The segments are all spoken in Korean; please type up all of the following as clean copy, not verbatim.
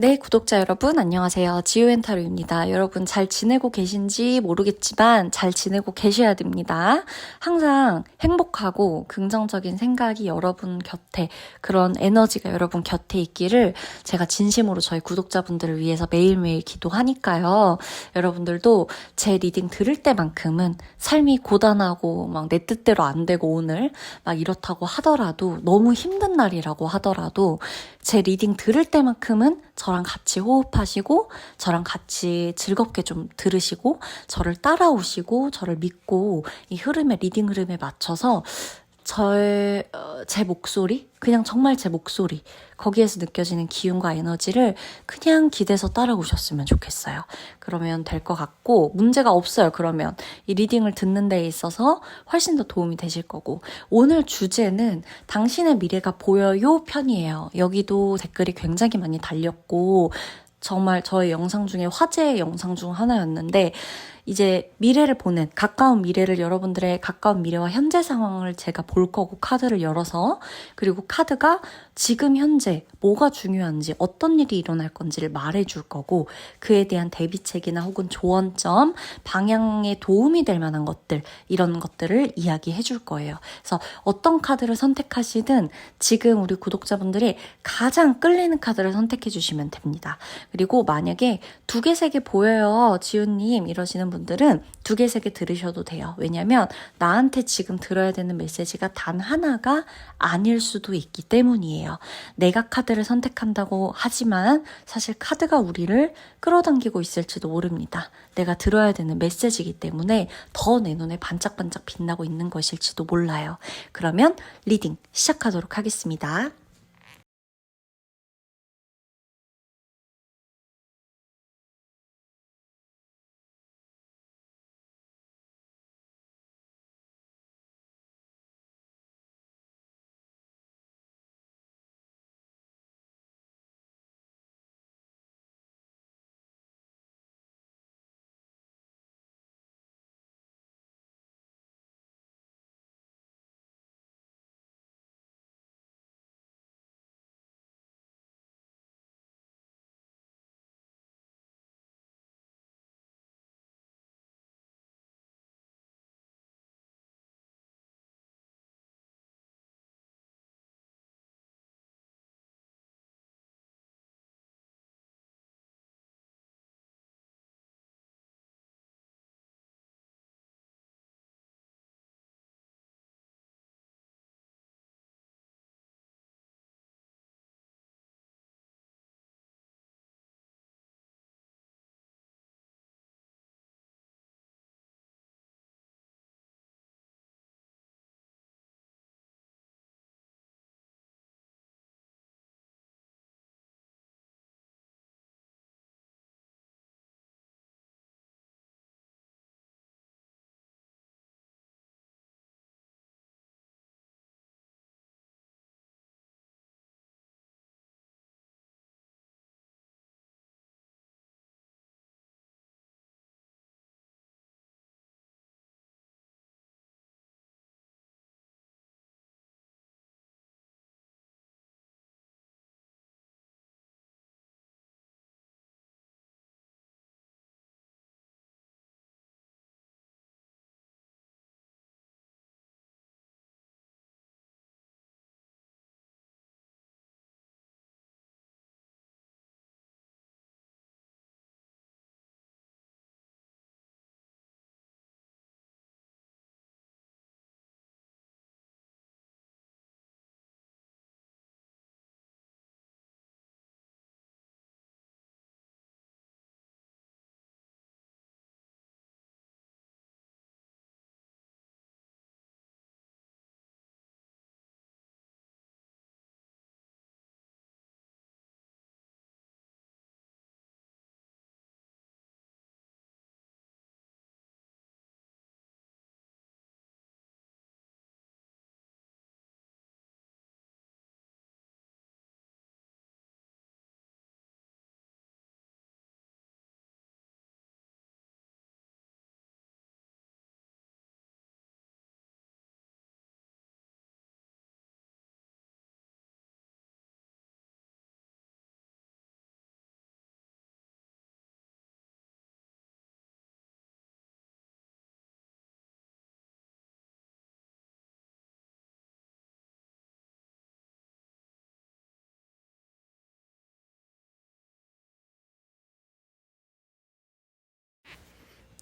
네, 구독자 여러분, 안녕하세요. 지우앤타로입니다. 여러분 잘 지내고 계신지 모르겠지만 잘 지내고 계셔야 됩니다. 항상 행복하고 긍정적인 생각이 여러분 곁에, 그런 에너지가 여러분 곁에 있기를 제가 진심으로 저희 구독자분들을 위해서 매일매일 기도하니까요. 여러분들도 제 리딩 들을 때만큼은 삶이 고단하고 막 내 뜻대로 안 되고 오늘 막 이렇다고 하더라도 너무 힘든 날이라고 하더라도 제 리딩 들을 때만큼은 저랑 같이 호흡하시고 저랑 같이 즐겁게 좀 들으시고 저를 따라오시고 저를 믿고 이 흐름에 리딩 흐름에 맞춰서 제 목소리, 그냥 정말 제 목소리, 거기에서 느껴지는 기운과 에너지를 그냥 기대서 따라오셨으면 좋겠어요. 그러면 될 것 같고, 문제가 없어요. 그러면 이 리딩을 듣는 데 있어서 훨씬 더 도움이 되실 거고, 오늘 주제는 당신의 미래가 보여요 편이에요. 여기도 댓글이 굉장히 많이 달렸고, 정말 저의 영상 중에 화제의 영상 중 하나였는데, 이제 미래를 보는, 가까운 미래를, 여러분들의 가까운 미래와 현재 상황을 제가 볼 거고, 카드를 열어서, 그리고 카드가 지금 현재 뭐가 중요한지, 어떤 일이 일어날 건지를 말해줄 거고, 그에 대한 대비책이나 혹은 조언점, 방향에 도움이 될 만한 것들, 이런 것들을 이야기해 줄 거예요. 그래서 어떤 카드를 선택하시든 지금 우리 구독자분들이 가장 끌리는 카드를 선택해 주시면 됩니다. 그리고 만약에 두 개, 세 개 보여요, 지훈님 이러시는 분들은 두 개, 세 개 들으셔도 돼요. 왜냐면 나한테 지금 들어야 되는 메시지가 단 하나가 아닐 수도 있기 때문이에요. 내가 카드를 선택한다고 하지만 사실 카드가 우리를 끌어당기고 있을지도 모릅니다. 내가 들어야 되는 메시지이기 때문에 더 내 눈에 반짝반짝 빛나고 있는 것일지도 몰라요. 그러면 리딩 시작하도록 하겠습니다.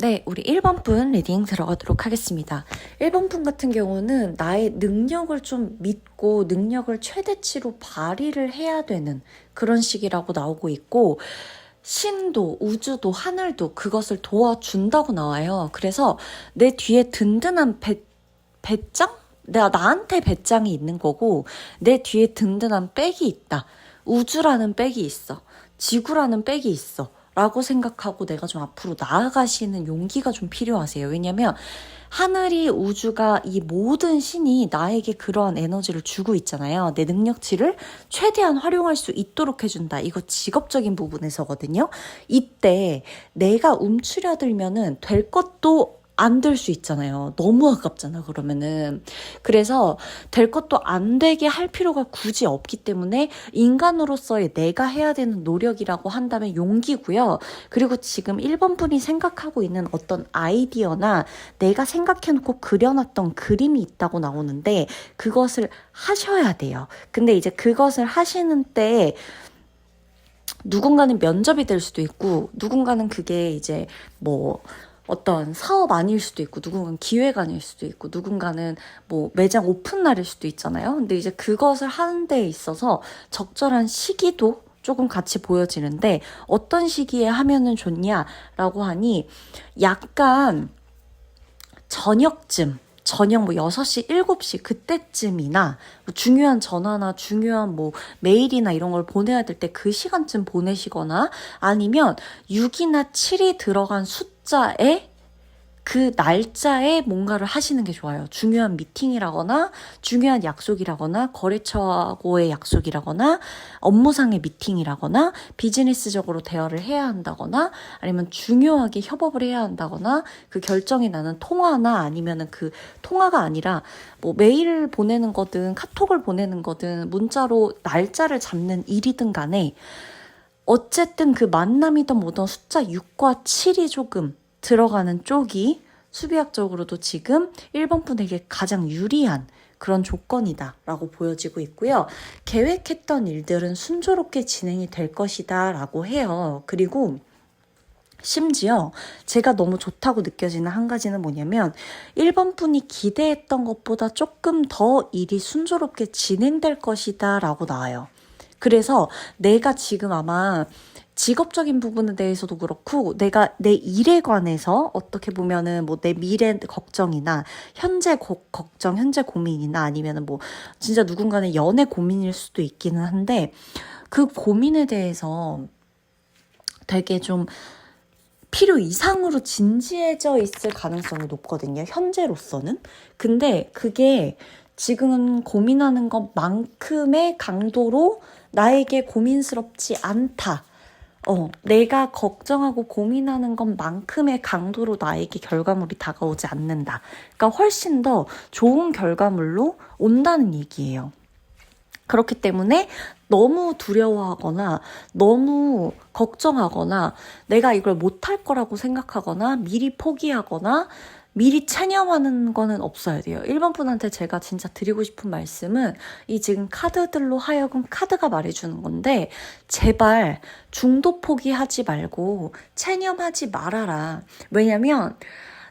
네, 우리 1번 분 리딩 들어가도록 하겠습니다. 1번 분 같은 경우는 나의 능력을 좀 믿고 능력을 최대치로 발휘를 해야 되는 그런 시기라고 나오고 있고, 신도, 우주도, 하늘도 그것을 도와준다고 나와요. 그래서 내 뒤에 든든한 배짱? 나한테 배짱이 있는 거고, 내 뒤에 든든한 백이 있다. 우주라는 백이 있어. 지구라는 백이 있어. 라고 생각하고 내가 좀 앞으로 나아가시는 용기가 좀 필요하세요. 왜냐면 하늘이 우주가 이 모든 신이 나에게 그러한 에너지를 주고 있잖아요. 내 능력치를 최대한 활용할 수 있도록 해준다. 이거 직업적인 부분에서거든요. 이때 내가 움츠려들면은 될 것도 안 될 수 있잖아요. 너무 아깝잖아, 그러면은. 그래서 될 것도 안 되게 할 필요가 굳이 없기 때문에 인간으로서의 내가 해야 되는 노력이라고 한다면 용기고요. 그리고 지금 1번 분이 생각하고 있는 어떤 아이디어나 내가 생각해놓고 그려놨던 그림이 있다고 나오는데 그것을 하셔야 돼요. 근데 이제 그것을 하시는 때 누군가는 면접이 될 수도 있고 누군가는 그게 이제 뭐 어떤 사업 아닐 수도 있고 누군가는 기획안일 수도 있고 누군가는 뭐 매장 오픈 날일 수도 있잖아요. 근데 이제 그것을 하는 데 있어서 적절한 시기도 조금 같이 보여지는데 어떤 시기에 하면은 좋냐라고 하니 약간 저녁 뭐 6시, 7시 그때쯤이나 뭐 중요한 전화나 중요한 뭐 메일이나 이런 걸 보내야 될 때 그 시간쯤 보내시거나 아니면 6이나 7이 들어간 숫자에 그 날짜에 뭔가를 하시는 게 좋아요. 중요한 미팅이라거나 중요한 약속이라거나 거래처하고의 약속이라거나 업무상의 미팅이라거나 비즈니스적으로 대화를 해야 한다거나 아니면 중요하게 협업을 해야 한다거나 그 결정이 나는 통화나 아니면은 그 통화가 아니라 뭐 메일을 보내는 거든 카톡을 보내는 거든 문자로 날짜를 잡는 일이든 간에 어쨌든 그 만남이든 뭐든 숫자 6과 7이 조금 들어가는 쪽이 수비학적으로도 지금 1번 분에게 가장 유리한 그런 조건이다 라고 보여지고 있고요. 계획했던 일들은 순조롭게 진행이 될 것이다 라고 해요. 그리고 심지어 제가 너무 좋다고 느껴지는 한 가지는 뭐냐면 1번 분이 기대했던 것보다 조금 더 일이 순조롭게 진행될 것이다 라고 나와요. 그래서 내가 지금 아마 직업적인 부분에 대해서도 그렇고 내가 내 일에 관해서 어떻게 보면은 뭐 내 미래 걱정이나 현재 걱정, 현재 고민이나 아니면은 뭐 진짜 누군가는 연애 고민일 수도 있기는 한데 그 고민에 대해서 되게 좀 필요 이상으로 진지해져 있을 가능성이 높거든요. 현재로서는. 근데 그게 지금 고민하는 것만큼의 강도로 나에게 고민스럽지 않다. 내가 걱정하고 고민하는 것만큼의 강도로 나에게 결과물이 다가오지 않는다. 그러니까 훨씬 더 좋은 결과물로 온다는 얘기예요. 그렇기 때문에 너무 두려워하거나 너무 걱정하거나 내가 이걸 못할 거라고 생각하거나 미리 포기하거나 미리 체념하는 거는 없어야 돼요. 1번 분한테 제가 진짜 드리고 싶은 말씀은 이 지금 카드들로 하여금 카드가 말해주는 건데 제발 중도 포기하지 말고 체념하지 말아라. 왜냐면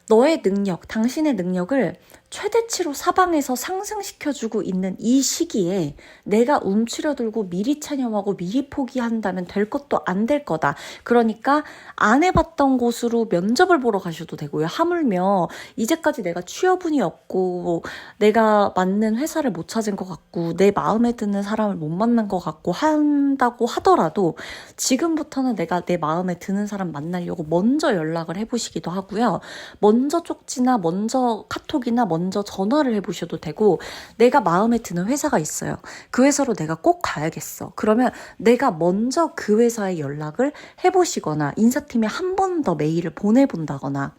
너의 능력, 당신의 능력을 최대치로 사방에서 상승시켜주고 있는 이 시기에 내가 움츠려들고 미리 체념하고 미리 포기한다면 될 것도 안 될 거다. 그러니까 안 해봤던 곳으로 면접을 보러 가셔도 되고요. 하물며 이제까지 내가 취업운이 없고 내가 맞는 회사를 못 찾은 것 같고 내 마음에 드는 사람을 못 만난 것 같고 한다고 하더라도 지금부터는 내가 내 마음에 드는 사람 만나려고 먼저 연락을 해보시기도 하고요. 먼저 쪽지나 먼저 카톡이나 먼저 전화를 해보셔도 되고 내가 마음에 드는 회사가 있어요. 그 회사로 내가 꼭 가야겠어. 그러면 내가 먼저 그 회사에 연락을 해보시거나 인사팀에 한 번 더 메일을 보내본다거나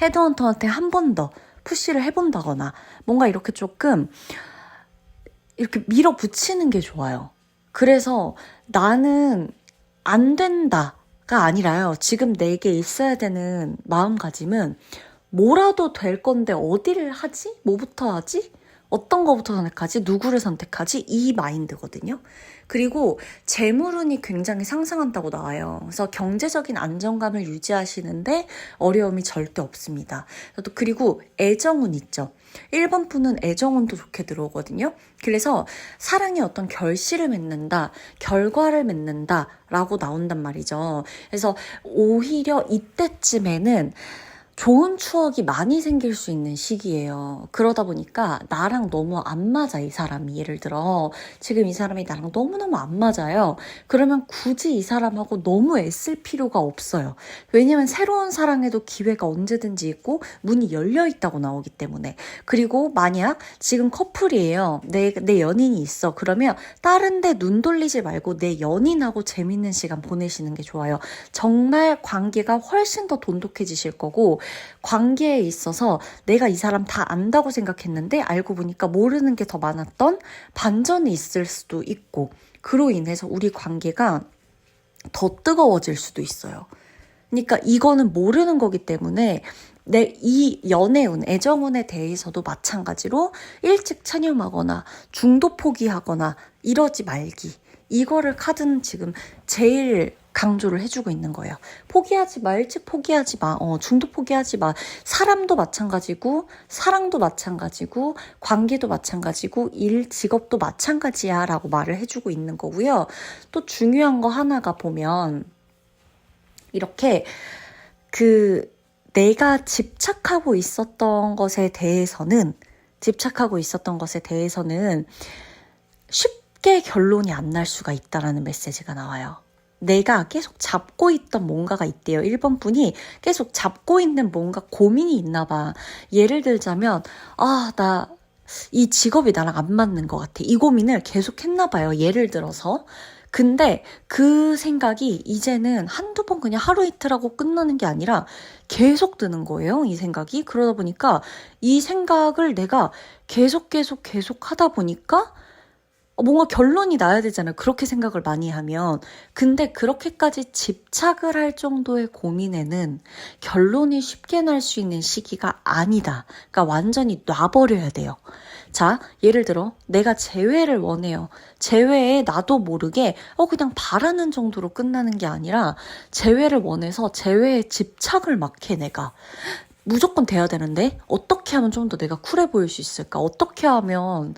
헤드헌터한테 한 번 더 푸시를 해본다거나 뭔가 이렇게 조금 이렇게 밀어붙이는 게 좋아요. 그래서 나는 안 된다가 아니라요. 지금 내게 있어야 되는 마음가짐은 뭐라도 될 건데 어디를 하지? 뭐부터 하지? 어떤 거부터 선택하지? 누구를 선택하지? 이 마인드거든요. 그리고 재물운이 굉장히 상승한다고 나와요. 그래서 경제적인 안정감을 유지하시는데 어려움이 절대 없습니다. 그리고 애정운 있죠. 1번 분은 애정운도 좋게 들어오거든요. 그래서 사랑의 어떤 결실을 맺는다, 결과를 맺는다 라고 나온단 말이죠. 그래서 오히려 이때쯤에는 좋은 추억이 많이 생길 수 있는 시기예요. 그러다 보니까 나랑 너무 안 맞아, 이 사람이. 예를 들어 지금 이 사람이 나랑 너무너무 안 맞아요. 그러면 굳이 이 사람하고 너무 애쓸 필요가 없어요. 왜냐면 새로운 사랑에도 기회가 언제든지 있고 문이 열려 있다고 나오기 때문에. 그리고 만약 지금 커플이에요. 내 연인이 있어. 그러면 다른 데 눈 돌리지 말고 내 연인하고 재밌는 시간 보내시는 게 좋아요. 정말 관계가 훨씬 더 돈독해지실 거고, 관계에 있어서 내가 이 사람 다 안다고 생각했는데 알고 보니까 모르는 게 더 많았던 반전이 있을 수도 있고, 그로 인해서 우리 관계가 더 뜨거워질 수도 있어요. 그러니까 이거는 모르는 거기 때문에 내 이 연애운, 애정운에 대해서도 마찬가지로 일찍 체념하거나 중도 포기하거나 이러지 말기. 이거를 카드는 지금 제일 강조를 해주고 있는 거예요. 포기하지 마, 일찍 포기하지 마, 중도 포기하지 마. 사람도 마찬가지고, 사랑도 마찬가지고, 관계도 마찬가지고, 일, 직업도 마찬가지야 라고 말을 해주고 있는 거고요. 또 중요한 거 하나가 보면 이렇게 내가 집착하고 있었던 것에 대해서는 쉽게 결론이 안 날 수가 있다라는 메시지가 나와요. 내가 계속 잡고 있던 뭔가가 있대요. 1번 분이 계속 잡고 있는 뭔가 고민이 있나 봐. 예를 들자면 나 이 직업이 나랑 안 맞는 것 같아. 이 고민을 계속 했나 봐요. 예를 들어서. 근데 그 생각이 이제는 한두 번 그냥 하루 이틀 하고 끝나는 게 아니라 계속 드는 거예요. 이 생각이. 그러다 보니까 이 생각을 내가 계속 하다 보니까 뭔가 결론이 나야 되잖아요. 그렇게 생각을 많이 하면. 근데 그렇게까지 집착을 할 정도의 고민에는 결론이 쉽게 날 수 있는 시기가 아니다. 그러니까 완전히 놔버려야 돼요. 자, 예를 들어 내가 재회를 원해요. 재회에 나도 모르게 그냥 바라는 정도로 끝나는 게 아니라 재회를 원해서 재회에 집착을 막 해, 내가. 무조건 돼야 되는데 어떻게 하면 좀 더 내가 쿨해 보일 수 있을까? 어떻게 하면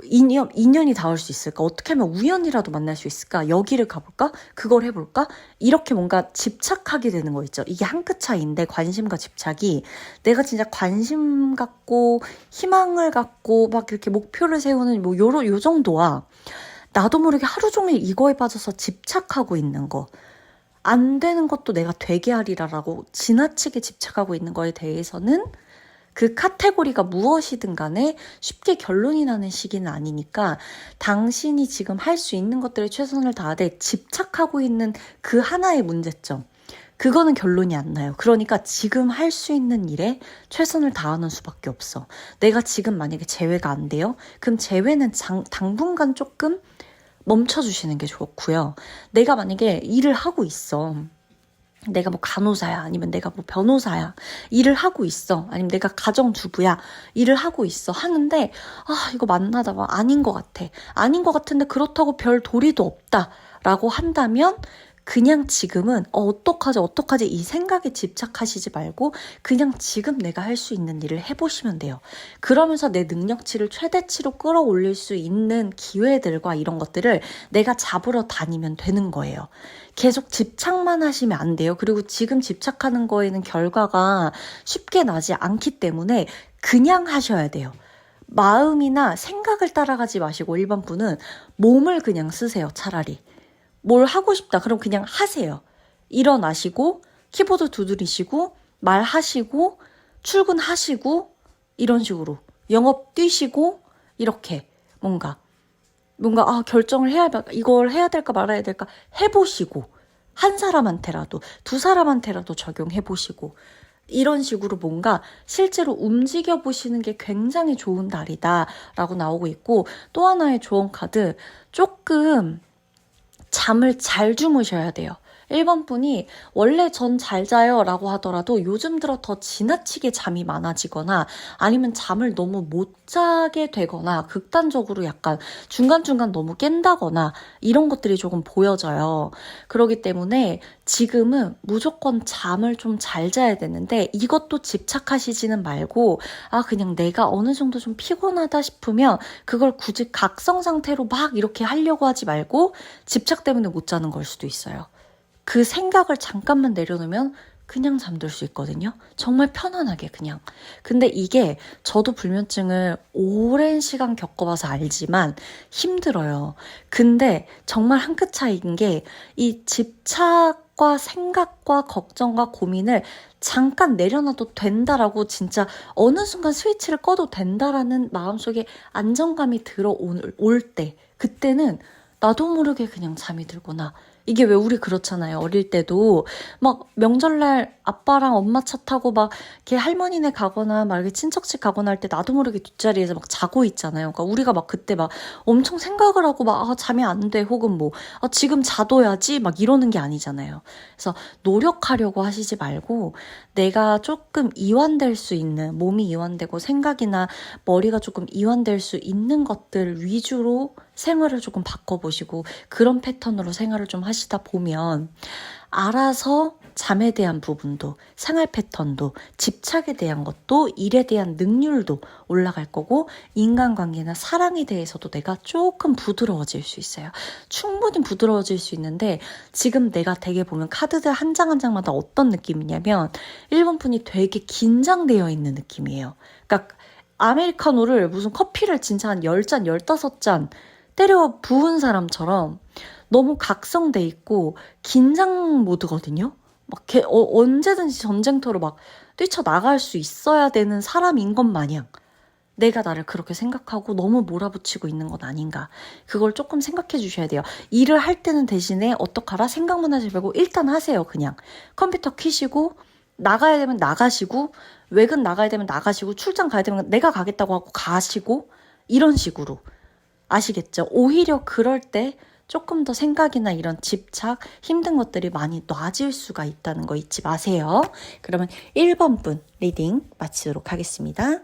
인연이 닿을 수 있을까? 어떻게 하면 우연이라도 만날 수 있을까? 여기를 가볼까? 그걸 해볼까? 이렇게 뭔가 집착하게 되는 거 있죠. 이게 한 끗 차이인데, 관심과 집착이 내가 진짜 관심 갖고 희망을 갖고 막 이렇게 목표를 세우는 요 정도와 나도 모르게 하루 종일 이거에 빠져서 집착하고 있는 거, 안 되는 것도 내가 되게 하리라라고 지나치게 집착하고 있는 거에 대해서는 그 카테고리가 무엇이든 간에 쉽게 결론이 나는 시기는 아니니까 당신이 지금 할 수 있는 것들에 최선을 다하되 집착하고 있는 그 하나의 문제점, 그거는 결론이 안 나요. 그러니까 지금 할 수 있는 일에 최선을 다하는 수밖에 없어. 내가 지금 만약에 재회가 안 돼요? 그럼 재회는 당분간 조금 멈춰주시는 게 좋고요. 내가 만약에 일을 하고 있어. 내가 간호사야, 아니면 내가 변호사야, 일을 하고 있어, 아니면 내가 가정주부야, 일을 하고 있어, 하는데 이거 만나다 봐, 아닌 것 같은데 그렇다고 별 도리도 없다 라고 한다면 그냥 지금은 어떡하지 이 생각에 집착하시지 말고 그냥 지금 내가 할 수 있는 일을 해보시면 돼요. 그러면서 내 능력치를 최대치로 끌어올릴 수 있는 기회들과 이런 것들을 내가 잡으러 다니면 되는 거예요. 계속 집착만 하시면 안 돼요. 그리고 지금 집착하는 거에는 결과가 쉽게 나지 않기 때문에 그냥 하셔야 돼요. 마음이나 생각을 따라가지 마시고 1번 분은 몸을 그냥 쓰세요. 차라리. 뭘 하고 싶다. 그럼 그냥 하세요. 일어나시고 키보드 두드리시고 말하시고 출근하시고 이런 식으로 영업 뛰시고 이렇게 뭔가 결정을 이걸 해야 될까 말아야 될까 해보시고, 한 사람한테라도 두 사람한테라도 적용해보시고, 이런 식으로 뭔가 실제로 움직여보시는 게 굉장히 좋은 달이다 라고 나오고 있고, 또 하나의 조언 카드, 조금 잠을 잘 주무셔야 돼요. 1번 분이 원래 전 잘 자요 라고 하더라도 요즘 들어 더 지나치게 잠이 많아지거나 아니면 잠을 너무 못 자게 되거나 극단적으로 약간 중간중간 너무 깬다거나 이런 것들이 조금 보여져요. 그렇기 때문에 지금은 무조건 잠을 좀 잘 자야 되는데 이것도 집착하시지는 말고 그냥 내가 어느 정도 좀 피곤하다 싶으면 그걸 굳이 각성 상태로 막 이렇게 하려고 하지 말고 집착 때문에 못 자는 걸 수도 있어요. 그 생각을 잠깐만 내려놓으면 그냥 잠들 수 있거든요. 정말 편안하게 그냥. 근데 이게 저도 불면증을 오랜 시간 겪어봐서 알지만 힘들어요. 근데 정말 한 끗 차이인 게 이 집착과 생각과 걱정과 고민을 잠깐 내려놔도 된다라고 진짜 어느 순간 스위치를 꺼도 된다라는 마음속에 안정감이 들어올 때 그때는 나도 모르게 그냥 잠이 들거나 이게 왜 우리 그렇잖아요. 어릴 때도 막 명절날 아빠랑 엄마 차 타고 막 이렇게 할머니네 가거나 막 이렇게 친척집 가거나 할 때 나도 모르게 뒷자리에서 막 자고 있잖아요. 그러니까 우리가 막 그때 막 엄청 생각을 하고 막 잠이 안 돼. 혹은 뭐 지금 자둬야지 막 이러는 게 아니잖아요. 그래서 노력하려고 하시지 말고 내가 조금 이완될 수 있는 몸이 이완되고 생각이나 머리가 조금 이완될 수 있는 것들 위주로 생활을 조금 바꿔보시고 그런 패턴으로 생활을 좀 하시다 보면 알아서 잠에 대한 부분도 생활 패턴도 집착에 대한 것도 일에 대한 능률도 올라갈 거고 인간관계나 사랑에 대해서도 내가 조금 부드러워질 수 있어요. 충분히 부드러워질 수 있는데 지금 내가 되게 보면 카드들 한 장 한 장마다 어떤 느낌이냐면 1번 분이 되게 긴장되어 있는 느낌이에요. 그러니까 아메리카노를 무슨 커피를 진짜 한 10잔, 15잔 때려 부은 사람처럼 너무 각성돼 있고 긴장 모드거든요. 막 언제든지 전쟁터로 막 뛰쳐나갈 수 있어야 되는 사람인 것 마냥 내가 나를 그렇게 생각하고 너무 몰아붙이고 있는 건 아닌가. 그걸 조금 생각해 주셔야 돼요. 일을 할 때는 대신에 어떡하라 생각만 하지 말고 일단 하세요. 그냥 컴퓨터 켜시고 나가야 되면 나가시고 외근 나가야 되면 나가시고 출장 가야 되면 내가 가겠다고 하고 가시고 이런 식으로. 아시겠죠? 오히려 그럴 때 조금 더 생각이나 이런 집착, 힘든 것들이 많이 놔질 수가 있다는 거 잊지 마세요. 그러면 1번 분 리딩 마치도록 하겠습니다.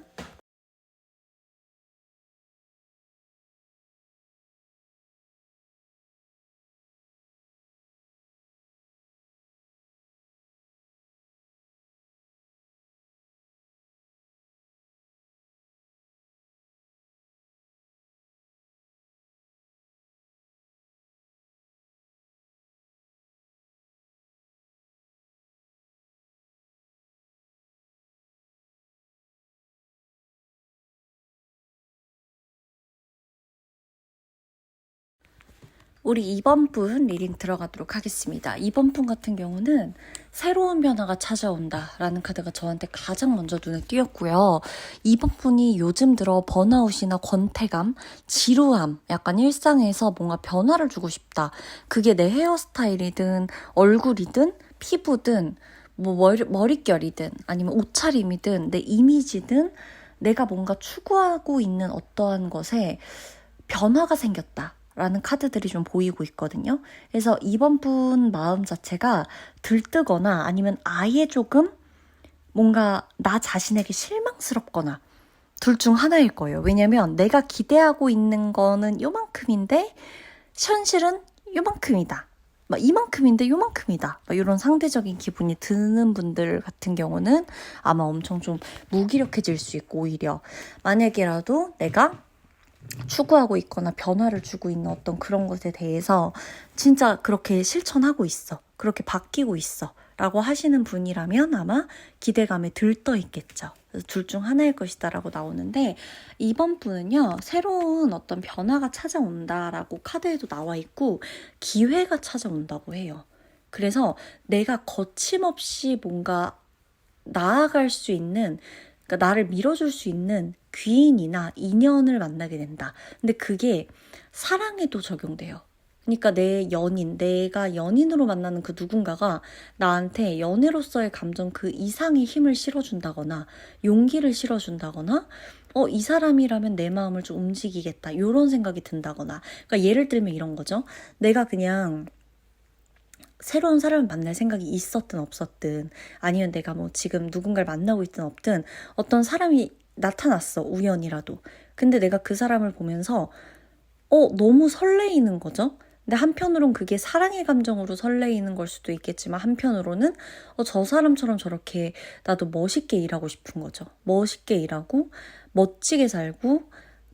우리 2번 분 리딩 들어가도록 하겠습니다. 2번 분 같은 경우는 새로운 변화가 찾아온다라는 카드가 저한테 가장 먼저 눈에 띄었고요. 2번 분이 요즘 들어 번아웃이나 권태감, 지루함, 약간 일상에서 뭔가 변화를 주고 싶다. 그게 내 헤어스타일이든 얼굴이든 피부든 뭐 머릿결이든 아니면 옷차림이든 내 이미지든 내가 뭔가 추구하고 있는 어떠한 것에 변화가 생겼다. 라는 카드들이 좀 보이고 있거든요. 그래서 이번 분 마음 자체가 들뜨거나 아니면 아예 조금 뭔가 나 자신에게 실망스럽거나 둘 중 하나일 거예요. 왜냐면 내가 기대하고 있는 거는 요만큼인데 현실은 요만큼이다. 막 이만큼인데 요만큼이다. 막 이런 상대적인 기분이 드는 분들 같은 경우는 아마 엄청 좀 무기력해질 수 있고 오히려 만약에라도 내가 추구하고 있거나 변화를 주고 있는 어떤 그런 것에 대해서 진짜 그렇게 실천하고 있어. 그렇게 바뀌고 있어. 라고 하시는 분이라면 아마 기대감에 들떠 있겠죠. 둘 중 하나일 것이다 라고 나오는데 이번 분은요. 새로운 어떤 변화가 찾아온다라고 카드에도 나와 있고 기회가 찾아온다고 해요. 그래서 내가 거침없이 뭔가 나아갈 수 있는 그러니까 나를 밀어줄 수 있는 귀인이나 인연을 만나게 된다. 근데 그게 사랑에도 적용돼요. 그러니까 내 연인, 내가 연인으로 만나는 그 누군가가 나한테 연애로서의 감정 그 이상의 힘을 실어준다거나 용기를 실어준다거나 이 사람이라면 내 마음을 좀 움직이겠다. 이런 생각이 든다거나 그러니까 예를 들면 이런 거죠. 내가 그냥 새로운 사람을 만날 생각이 있었든 없었든 아니면 내가 뭐 지금 누군가를 만나고 있든 없든 어떤 사람이 나타났어, 우연이라도. 근데 내가 그 사람을 보면서 너무 설레이는 거죠. 근데 한편으론 그게 사랑의 감정으로 설레이는 걸 수도 있겠지만 한편으로는 저 사람처럼 저렇게 나도 멋있게 일하고 싶은 거죠. 멋있게 일하고 멋지게 살고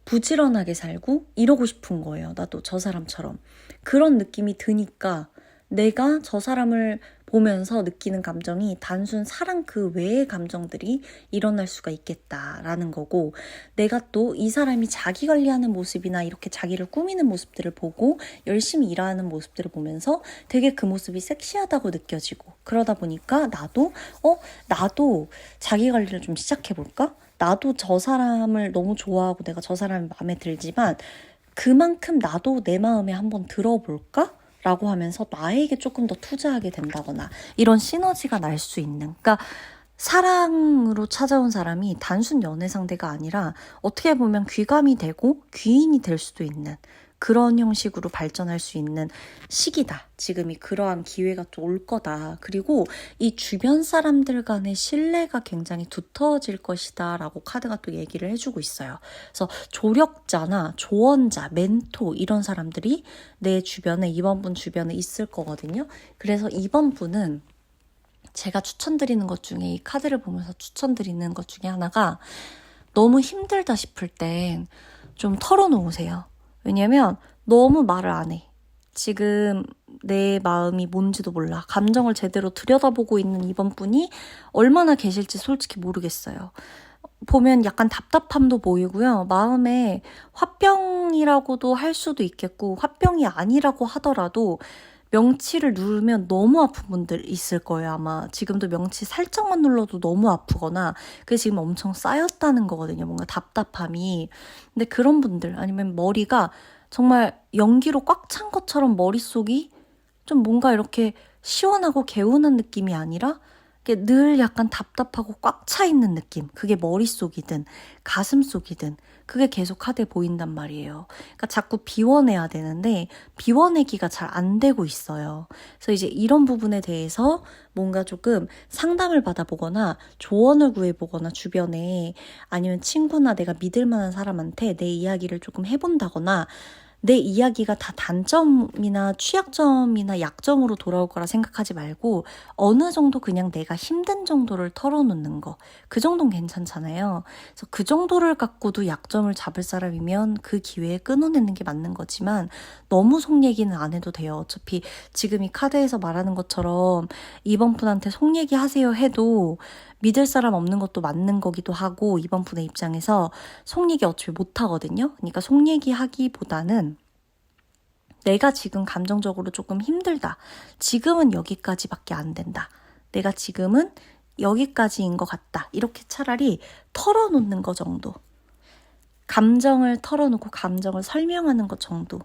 부지런하게 살고 이러고 싶은 거예요. 나도 저 사람처럼. 그런 느낌이 드니까 내가 저 사람을 보면서 느끼는 감정이 단순 사랑 그 외의 감정들이 일어날 수가 있겠다라는 거고, 내가 또 이 사람이 자기 관리하는 모습이나 이렇게 자기를 꾸미는 모습들을 보고 열심히 일하는 모습들을 보면서 되게 그 모습이 섹시하다고 느껴지고, 그러다 보니까 나도 자기 관리를 좀 시작해볼까? 나도 저 사람을 너무 좋아하고 내가 저 사람이 마음에 들지만 그만큼 나도 내 마음에 한번 들어볼까? 라고 하면서 나에게 조금 더 투자하게 된다거나 이런 시너지가 날 수 있는, 그러니까 사랑으로 찾아온 사람이 단순 연애 상대가 아니라 어떻게 보면 귀감이 되고 귀인이 될 수도 있는 그런 형식으로 발전할 수 있는 시기다. 지금이 그러한 기회가 또 올 거다. 그리고 이 주변 사람들 간의 신뢰가 굉장히 두터워질 것이다 라고 카드가 또 얘기를 해주고 있어요. 그래서 조력자나 조언자, 멘토 이런 사람들이 내 주변에, 이번 분 주변에 있을 거거든요. 그래서 이번 분은 제가 추천드리는 것 중에, 이 카드를 보면서 추천드리는 것 중에 하나가, 너무 힘들다 싶을 땐 좀 털어놓으세요. 왜냐면 너무 말을 안 해. 지금 내 마음이 뭔지도 몰라. 감정을 제대로 들여다보고 있는 이번 분이 얼마나 계실지 솔직히 모르겠어요. 보면 약간 답답함도 보이고요. 마음에 화병이라고도 할 수도 있겠고, 화병이 아니라고 하더라도 명치를 누르면 너무 아픈 분들 있을 거예요. 아마 지금도 명치 살짝만 눌러도 너무 아프거나 그게 지금 엄청 쌓였다는 거거든요. 뭔가 답답함이. 근데 그런 분들, 아니면 머리가 정말 연기로 꽉 찬 것처럼 머릿속이 좀 뭔가 이렇게 시원하고 개운한 느낌이 아니라 늘 약간 답답하고 꽉 차 있는 느낌. 그게 머릿속이든 가슴속이든 그게 계속 카드에 보인단 말이에요. 그러니까 자꾸 비워내야 되는데 비워내기가 잘 안 되고 있어요. 그래서 이제 이런 부분에 대해서 뭔가 조금 상담을 받아보거나 조언을 구해보거나, 주변에 아니면 친구나 내가 믿을 만한 사람한테 내 이야기를 조금 해본다거나, 내 이야기가 다 단점이나 취약점이나 약점으로 돌아올 거라 생각하지 말고 어느 정도 그냥 내가 힘든 정도를 털어놓는 거, 그 정도는 괜찮잖아요. 그래서 그 정도를 갖고도 약점을 잡을 사람이면 그 기회에 끊어내는 게 맞는 거지만 너무 속 얘기는 안 해도 돼요. 어차피 지금 이 카드에서 말하는 것처럼 이번 분한테 속 얘기하세요 해도 믿을 사람 없는 것도 맞는 거기도 하고, 이번 분의 입장에서 속 얘기 어차피 못 하거든요. 그러니까 속 얘기하기보다는 내가 지금 감정적으로 조금 힘들다. 지금은 여기까지밖에 안 된다. 내가 지금은 여기까지인 것 같다. 이렇게 차라리 털어놓는 거 정도. 감정을 털어놓고 감정을 설명하는 것 정도.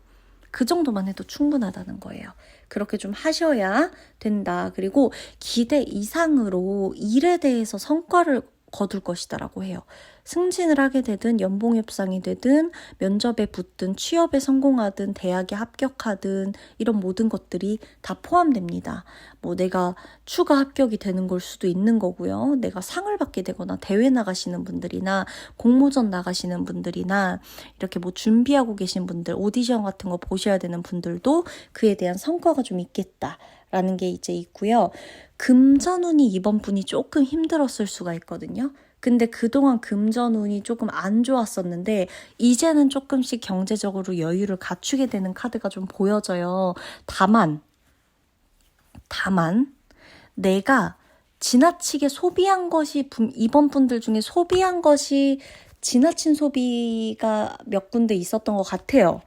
그 정도만 해도 충분하다는 거예요. 그렇게 좀 하셔야 된다. 그리고 기대 이상으로 일에 대해서 성과를 거둘 것이다라고 해요. 승진을 하게 되든 연봉 협상이 되든 면접에 붙든 취업에 성공하든 대학에 합격하든 이런 모든 것들이 다 포함됩니다. 뭐 내가 추가 합격이 되는 걸 수도 있는 거고요. 내가 상을 받게 되거나 대회 나가시는 분들이나 공모전 나가시는 분들이나 이렇게 뭐 준비하고 계신 분들, 오디션 같은 거 보셔야 되는 분들도 그에 대한 성과가 좀 있겠다라는 게 이제 있고요. 금전운이 이번 분이 조금 힘들었을 수가 있거든요. 근데 그동안 금전운이 조금 안 좋았었는데 이제는 조금씩 경제적으로 여유를 갖추게 되는 카드가 좀 보여져요. 다만 내가 지나치게 소비한 것이, 이번 분들 중에 소비한 것이 지나친 소비가 몇 군데 있었던 것 같아요.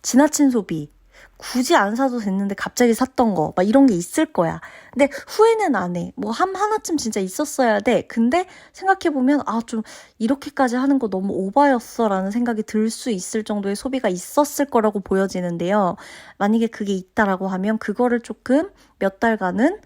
지나친 소비. 굳이 안 사도 됐는데 갑자기 샀던 거, 막 이런 게 있을 거야. 근데 후회는 안 해. 뭐 하나쯤 진짜 있었어야 돼. 근데 생각해보면 좀 이렇게까지 하는 거 너무 오바였어 라는 생각이 들 수 있을 정도의 소비가 있었을 거라고 보여지는데요. 만약에 그게 있다라고 하면 그거를 조금 몇 달간은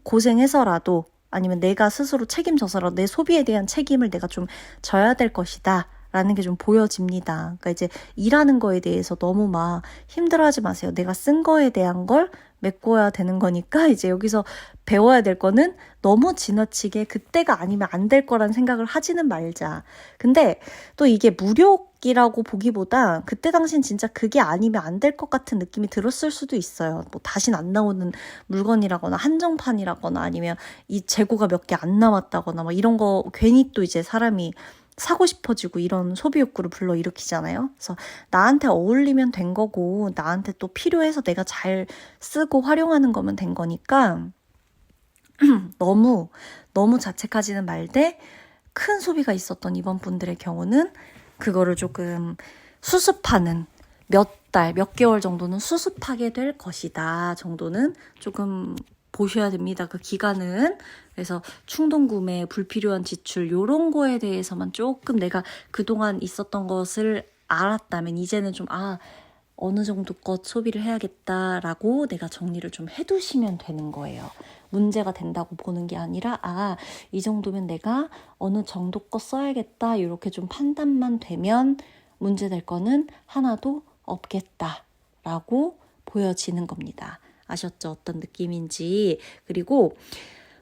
고생해서라도, 아니면 내가 스스로 책임져서라도 내 소비에 대한 책임을 내가 좀 져야 될 것이다 라는 게 좀 보여집니다. 그러니까 이제 일하는 거에 대해서 너무 막 힘들어하지 마세요. 내가 쓴 거에 대한 걸 메꿔야 되는 거니까 이제 여기서 배워야 될 거는 너무 지나치게 그때가 아니면 안 될 거란 생각을 하지는 말자. 근데 또 이게 무력이라고 보기보다 그때 당신 진짜 그게 아니면 안 될 것 같은 느낌이 들었을 수도 있어요. 뭐 다신 안 나오는 물건이라거나 한정판이라거나 아니면 이 재고가 몇 개 안 남았다거나 뭐 이런 거 괜히 또 이제 사람이 사고 싶어지고 이런 소비 욕구를 불러일으키잖아요. 그래서 나한테 어울리면 된 거고 나한테 또 필요해서 내가 잘 쓰고 활용하는 거면 된 거니까 너무 자책하지는 말되 큰 소비가 있었던 이번 분들의 경우는 그거를 조금 수습하는 몇 달, 몇 개월 정도는 수습하게 될 것이다 정도는 조금 보셔야 됩니다. 그 기간은. 그래서 충동구매, 불필요한 지출 요런 거에 대해서만 조금 내가 그동안 있었던 것을 알았다면 이제는 좀 어느 정도 것 소비를 해야겠다라고 내가 정리를 좀 해두시면 되는 거예요. 문제가 된다고 보는 게 아니라 이 정도면 내가 어느 정도 것 써야겠다 이렇게 좀 판단만 되면 문제될 거는 하나도 없겠다라고 보여지는 겁니다. 아셨죠? 어떤 느낌인지. 그리고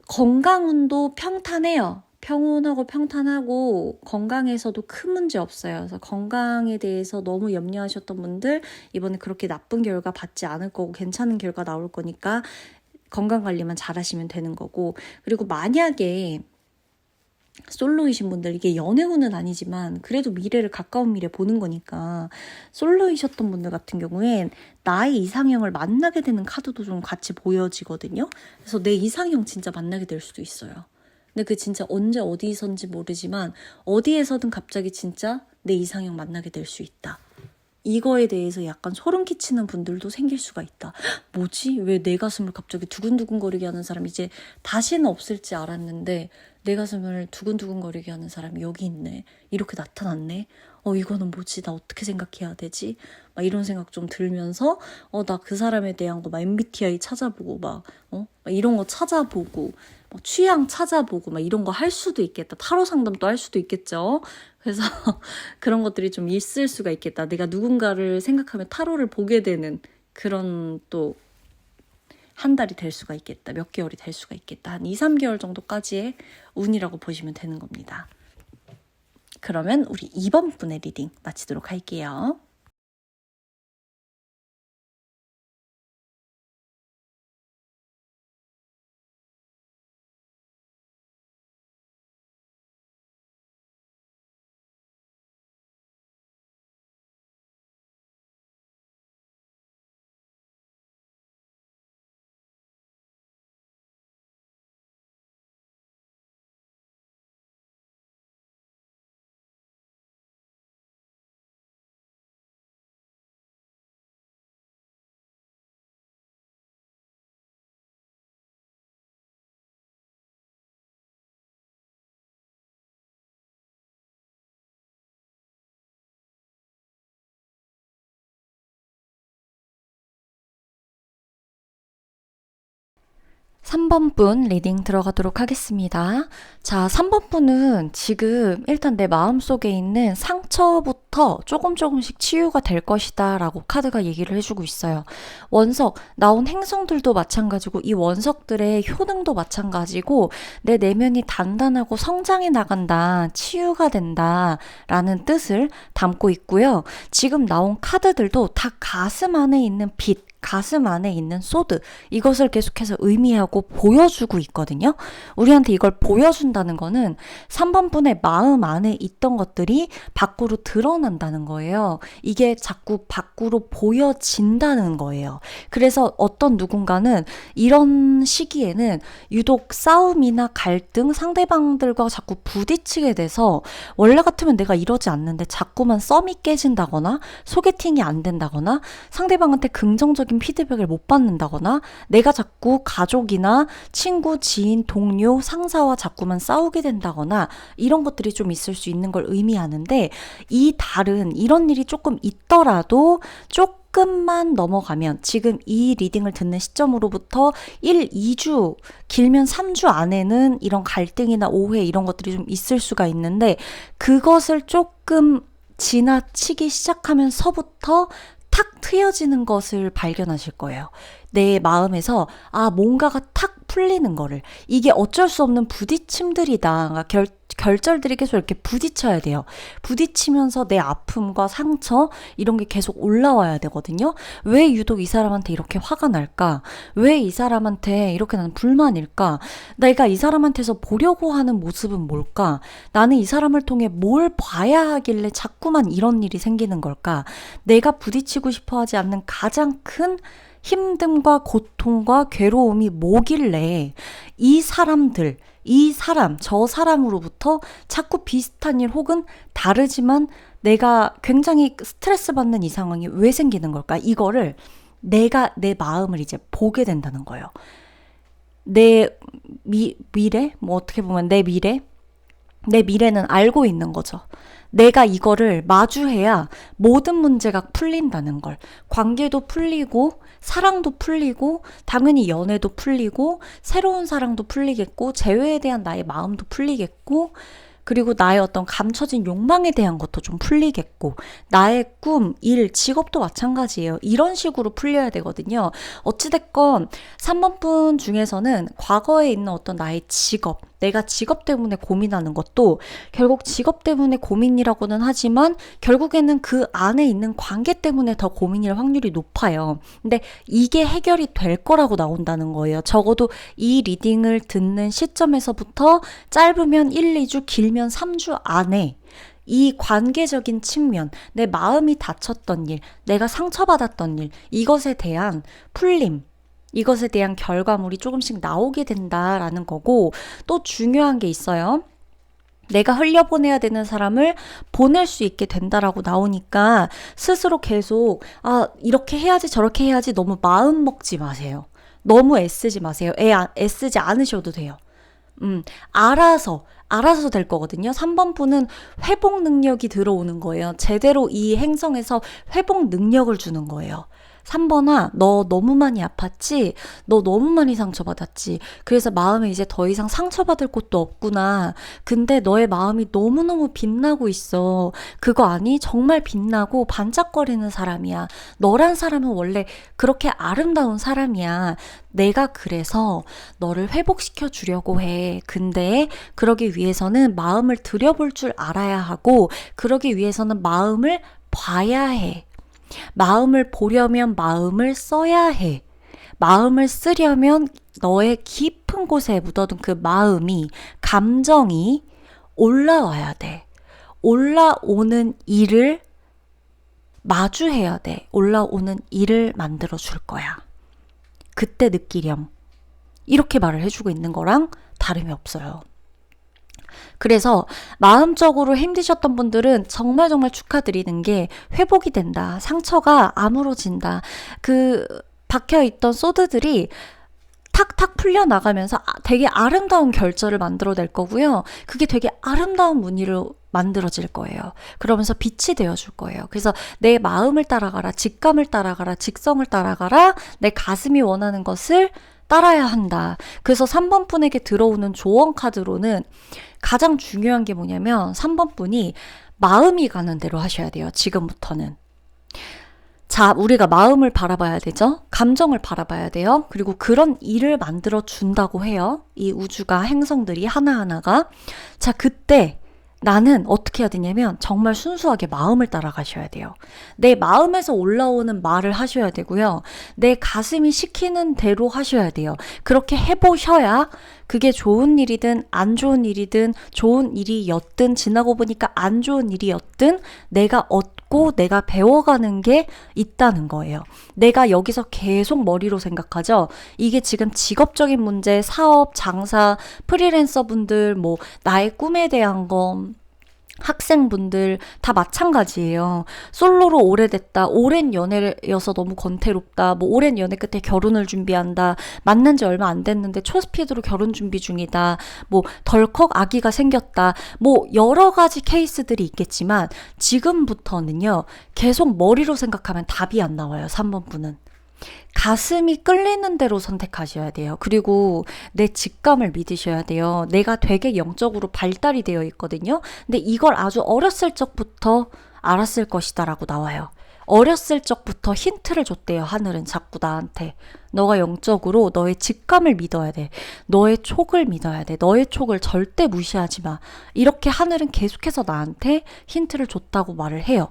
건강운도 평탄해요. 평온하고 평탄하고 건강에서도 큰 문제 없어요. 그래서 건강에 대해서 너무 염려하셨던 분들 이번에 그렇게 나쁜 결과 받지 않을 거고 괜찮은 결과 나올 거니까 건강관리만 잘하시면 되는 거고. 그리고 만약에 솔로이신 분들, 이게 연애운은 아니지만 그래도 미래를 가까운 미래 보는 거니까 솔로이셨던 분들 같은 경우엔 나의 이상형을 만나게 되는 카드도 좀 같이 보여지거든요. 그래서 내 이상형 진짜 만나게 될 수도 있어요. 근데 그 진짜 언제 어디선지 모르지만 어디에서든 갑자기 진짜 내 이상형 만나게 될 수 있다. 이거에 대해서 약간 소름 끼치는 분들도 생길 수가 있다. 뭐지? 왜 내 가슴을 갑자기 두근두근거리게 하는 사람이 이제 다시는 없을지 알았는데 내 가슴을 두근두근거리게 하는 사람이 여기 있네. 이렇게 나타났네. 이거는 뭐지? 나 어떻게 생각해야 되지? 막 이런 생각 좀 들면서 나 그 사람에 대한 거 막 MBTI 찾아보고 막 이런 거 찾아보고 막 취향 찾아보고 막 이런 거 할 수도 있겠다. 타로 상담도 할 수도 있겠죠. 그래서 그런 것들이 좀 있을 수가 있겠다. 내가 누군가를 생각하면 타로를 보게 되는 그런 또 한 달이 될 수가 있겠다. 몇 개월이 될 수가 있겠다. 한 2, 3개월 정도까지의 운이라고 보시면 되는 겁니다. 그러면 우리 2번 분의 리딩 마치도록 할게요. 삼 번 분 리딩 들어가도록 하겠습니다. 자, 3번 분은 지금 일단 내 마음속에 있는 상처부터 조금씩 치유가 될 것이다 라고 카드가 얘기를 해주고 있어요. 원석, 나온 행성들도 마찬가지고 이 원석들의 효능도 마찬가지고 내 내면이 단단하고 성장해 나간다, 치유가 된다 라는 뜻을 담고 있고요. 지금 나온 카드들도 다 가슴 안에 있는 빛, 가슴 안에 있는 소드, 이것을 계속해서 의미하고 보여주고 있거든요. 우리한테 이걸 보여준다는 거는 3번 분의 마음 안에 있던 것들이 밖으로 드러난다는 거예요. 이게 자꾸 밖으로 보여진다는 거예요. 그래서 어떤 누군가는 이런 시기에는 유독 싸움이나 갈등, 상대방들과 자꾸 부딪히게 돼서 원래 같으면 내가 이러지 않는데 자꾸만 썸이 깨진다거나 소개팅이 안 된다거나 상대방한테 긍정적인 피드백을 못 받는다거나 내가 자꾸 가족이나 친구, 지인, 동료, 상사와 자꾸만 싸우게 된다거나 이런 것들이 좀 있을 수 있는 걸 의미하는데 이 달은 이런 일이 조금 있더라도 조금만 넘어가면 지금 이 리딩을 듣는 시점으로부터 1, 2주 길면 3주 안에는 이런 갈등이나 오해 이런 것들이 좀 있을 수가 있는데 그것을 조금 지나치기 시작하면서부터 탁 트여지는 것을 발견하실 거예요. 내 마음에서 뭔가가 탁 풀리는 거를, 이게 어쩔 수 없는 부딪힘들이다. 그러니까 결절들이 계속 이렇게 부딪혀야 돼요. 부딪히면서 내 아픔과 상처 이런 게 계속 올라와야 되거든요. 왜 유독 이 사람한테 이렇게 화가 날까? 왜 이 사람한테 이렇게 나는 불만일까? 내가 이 사람한테서 보려고 하는 모습은 뭘까? 나는 이 사람을 통해 뭘 봐야 하길래 자꾸만 이런 일이 생기는 걸까? 내가 부딪히고 싶어 하지 않는 가장 큰 힘듦과 고통과 괴로움이 뭐길래 이 사람들, 저 사람으로부터 자꾸 비슷한 일 혹은 다르지만 내가 굉장히 스트레스 받는 이 상황이 왜 생기는 걸까? 이거를 내가 내 마음을 이제 보게 된다는 거예요. 내 미래? 뭐 어떻게 보면 내 미래는 알고 있는 거죠. 내가 이거를 마주해야 모든 문제가 풀린다는 걸. 관계도 풀리고, 사랑도 풀리고, 당연히 연애도 풀리고, 새로운 사랑도 풀리겠고, 재회에 대한 나의 마음도 풀리겠고, 그리고 나의 어떤 감춰진 욕망에 대한 것도 좀 풀리겠고, 나의 꿈, 일, 직업도 마찬가지예요. 이런 식으로 풀려야 되거든요. 어찌됐건 3번 분 중에서는 과거에 있는 어떤 나의 직업, 내가 직업 때문에 고민하는 것도 결국 직업 때문에 고민이라고는 하지만 결국에는 그 안에 있는 관계 때문에 더 고민일 확률이 높아요. 근데 이게 해결이 될 거라고 나온다는 거예요. 적어도 이 리딩을 듣는 시점에서부터 짧으면 1, 2주, 길면 3주 안에 이 관계적인 측면, 내 마음이 다쳤던 일, 내가 상처받았던 일, 이것에 대한 풀림, 이것에 대한 결과물이 조금씩 나오게 된다라는 거고, 또 중요한 게 있어요. 내가 흘려보내야 되는 사람을 보낼 수 있게 된다라고 나오니까 스스로 계속 이렇게 해야지 저렇게 해야지 너무 마음 먹지 마세요. 너무 애쓰지 마세요. 애쓰지 않으셔도 돼요. 알아서 될 거거든요. 3번 분은 회복 능력이 들어오는 거예요. 제대로 이 행성에서 회복 능력을 주는 거예요. 3번아, 너 너무 많이 아팠지? 너 너무 많이 상처받았지? 그래서 마음에 이제 더 이상 상처받을 곳도 없구나. 근데 너의 마음이 너무너무 빛나고 있어. 그거 아니? 정말 빛나고 반짝거리는 사람이야. 너란 사람은 원래 그렇게 아름다운 사람이야. 내가 그래서 너를 회복시켜 주려고 해. 근데 그러기 위해서는 마음을 들여볼 줄 알아야 하고, 그러기 위해서는 마음을 봐야 해. 마음을 보려면 마음을 써야 해. 마음을 쓰려면 너의 깊은 곳에 묻어둔 그 마음이, 감정이 올라와야 돼. 올라오는 일을 마주해야 돼. 올라오는 일을 만들어 줄 거야. 그때 느끼렴. 이렇게 말을 해주고 있는 거랑 다름이 없어요. 그래서 마음적으로 힘드셨던 분들은 정말 축하드리는 게 회복이 된다. 상처가 아물어진다. 그 박혀있던 소드들이 탁탁 풀려나가면서 되게 아름다운 결절을 만들어낼 거고요. 그게 되게 아름다운 무늬로 만들어질 거예요. 그러면서 빛이 되어줄 거예요. 그래서 내 마음을 따라가라, 직감을 따라가라, 직성을 따라가라, 내 가슴이 원하는 것을 따라야 한다. 그래서 3번 분에게 들어오는 조언 카드로는 가장 중요한 게 뭐냐면 3번 분이 마음이 가는 대로 하셔야 돼요. 지금부터는. 자, 우리가 마음을 바라봐야 되죠. 감정을 바라봐야 돼요. 그리고 그런 일을 만들어 준다고 해요. 이 우주가, 행성들이 하나하나가. 자, 그때 나는 어떻게 해야 되냐면 정말 순수하게 마음을 따라가셔야 돼요. 내 마음에서 올라오는 말을 하셔야 되고요. 내 가슴이 시키는 대로 하셔야 돼요. 그렇게 해보셔야 그게 좋은 일이든 안 좋은 일이든, 좋은 일이었든 지나고 보니까 안 좋은 일이었든 내가 얻고 내가 배워가는 게 있다는 거예요. 내가 여기서 계속 머리로 생각하죠. 이게 지금 직업적인 문제, 사업, 장사, 프리랜서 분들, 뭐 나의 꿈에 대한 거, 학생분들 다 마찬가지예요. 솔로로 오래됐다. 오랜 연애여서 너무 권태롭다. 뭐 오랜 연애 끝에 결혼을 준비한다. 만난 지 얼마 안 됐는데 초스피드로 결혼 준비 중이다. 뭐 덜컥 아기가 생겼다. 뭐 여러 가지 케이스들이 있겠지만 지금부터는요. 계속 머리로 생각하면 답이 안 나와요. 3번 분은. 가슴이 끌리는 대로 선택하셔야 돼요. 그리고 내 직감을 믿으셔야 돼요. 내가 되게 영적으로 발달이 되어 있거든요. 근데 이걸 아주 어렸을 적부터 알았을 것이다 라고 나와요. 어렸을 적부터 힌트를 줬대요. 하늘은 자꾸 나한테. 너가 영적으로 너의 직감을 믿어야 돼. 너의 촉을 믿어야 돼. 너의 촉을 절대 무시하지 마. 이렇게 하늘은 계속해서 나한테 힌트를 줬다고 말을 해요.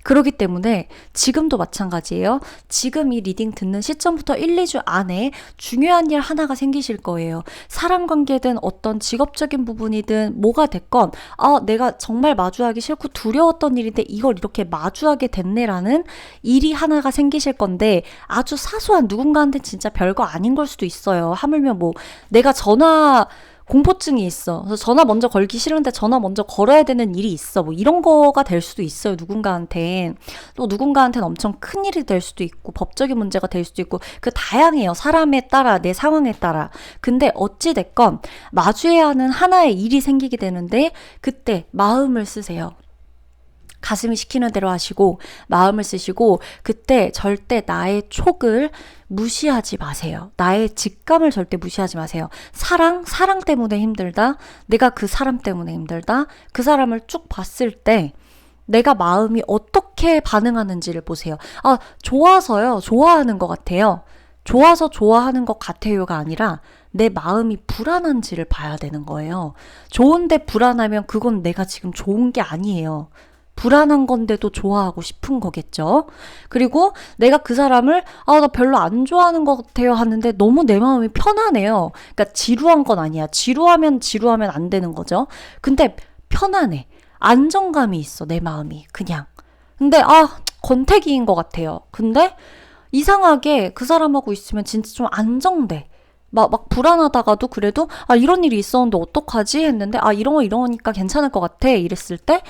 그렇기 때문에 지금도 마찬가지예요. 지금 이 리딩 듣는 시점부터 1, 2주 안에 중요한 일 하나가 생기실 거예요. 사람 관계든 어떤 직업적인 부분이든 뭐가 됐건 내가 정말 마주하기 싫고 두려웠던 일인데 이걸 이렇게 마주하게 됐네라는 일이 하나가 생기실 건데 아주 사소한 누군가한테 진짜 별거 아닌 걸 수도 있어요. 하물며 뭐 내가 공포증이 있어. 그래서 전화 먼저 걸기 싫은데 전화 먼저 걸어야 되는 일이 있어. 뭐 이런 거가 될 수도 있어요. 누군가한텐. 또 누군가한테는 엄청 큰 일이 될 수도 있고 법적인 문제가 될 수도 있고 그 다양해요. 사람에 따라 내 상황에 따라. 근데 어찌 됐건 마주해야 하는 하나의 일이 생기게 되는데 그때 마음을 쓰세요. 가슴이 시키는 대로 하시고 마음을 쓰시고 그때 절대 나의 촉을 무시하지 마세요. 나의 직감을 절대 무시하지 마세요. 사랑 때문에 힘들다. 내가 그 사람 때문에 힘들다. 그 사람을 쭉 봤을 때 내가 마음이 어떻게 반응하는지를 보세요. 좋아서요. 좋아하는 것 같아요. 좋아서 좋아하는 것 같아요가 아니라 내 마음이 불안한지를 봐야 되는 거예요. 좋은데 불안하면 그건 내가 지금 좋은 게 아니에요. 불안한 건데도 좋아하고 싶은 거겠죠. 그리고 내가 그 사람을 나 별로 안 좋아하는 것 같아요 하는데 너무 내 마음이 편하네요. 그러니까 지루한 건 아니야. 지루하면 안 되는 거죠. 근데 편안해. 안정감이 있어 내 마음이 그냥. 근데 권태기인 것 같아요. 근데 이상하게 그 사람하고 있으면 진짜 좀 안정돼. 막 불안하다가도 그래도 이런 일이 있었는데 어떡하지 했는데 이러니까 괜찮을 것 같아 이랬을 때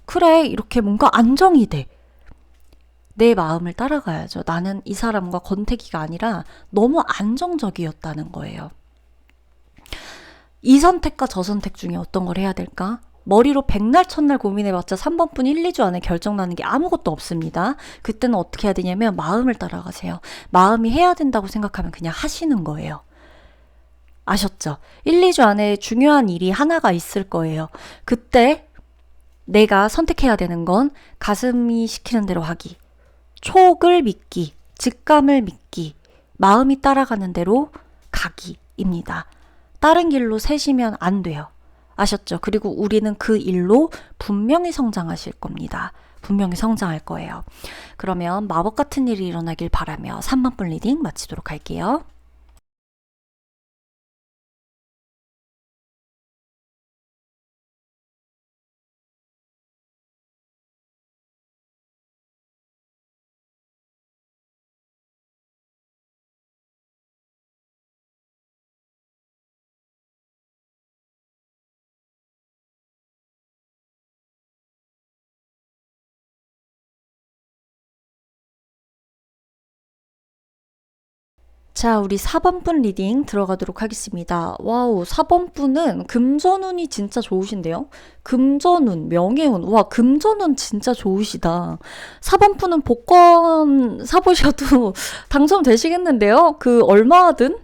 그래 이렇게 뭔가 안정이 돼. 내 마음을 따라가야죠. 나는 이 사람과 권태기가 아니라 너무 안정적이었다는 거예요. 이 선택과 저 선택 중에 어떤 걸 해야 될까? 머리로 백날 첫날 고민해봤자 3번뿐 1, 2주 안에 결정나는 게 아무것도 없습니다. 그때는 어떻게 해야 되냐면 마음을 따라가세요. 마음이 해야 된다고 생각하면 그냥 하시는 거예요. 아셨죠? 1, 2주 안에 중요한 일이 하나가 있을 거예요. 그때 내가 선택해야 되는 건 가슴이 시키는 대로 하기, 촉을 믿기, 직감을 믿기, 마음이 따라가는 대로 가기입니다. 다른 길로 새시면 안 돼요. 아셨죠? 그리고 우리는 그 일로 분명히 성장하실 겁니다. 분명히 성장할 거예요. 그러면 마법 같은 일이 일어나길 바라며 3번분 리딩 마치도록 할게요. 자, 우리 4번분 리딩 들어가도록 하겠습니다. 와우, 4번분은 금전운이 진짜 좋으신데요? 금전운, 명예운. 와, 금전운 진짜 좋으시다. 4번분은 복권 사보셔도 당첨되시겠는데요? 그 얼마든?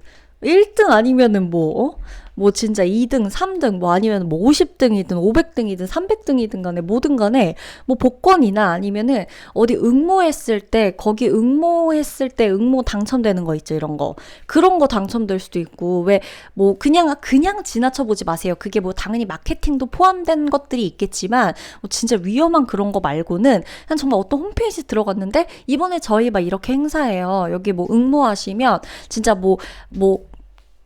1등 아니면은 뭐 진짜 2등, 3등, 뭐 아니면 뭐 50등이든 500등이든 300등이든 간에 뭐든 간에 뭐 복권이나 아니면은 어디 응모했을 때 거기 응모했을 때 응모 당첨되는 거 있죠. 이런 거. 그런 거 당첨될 수도 있고 왜 뭐 그냥 지나쳐 보지 마세요. 그게 뭐 당연히 마케팅도 포함된 것들이 있겠지만 뭐 진짜 위험한 그런 거 말고는 그냥 정말 어떤 홈페이지 들어갔는데 이번에 저희 막 이렇게 행사해요. 여기 뭐 응모하시면 진짜 뭐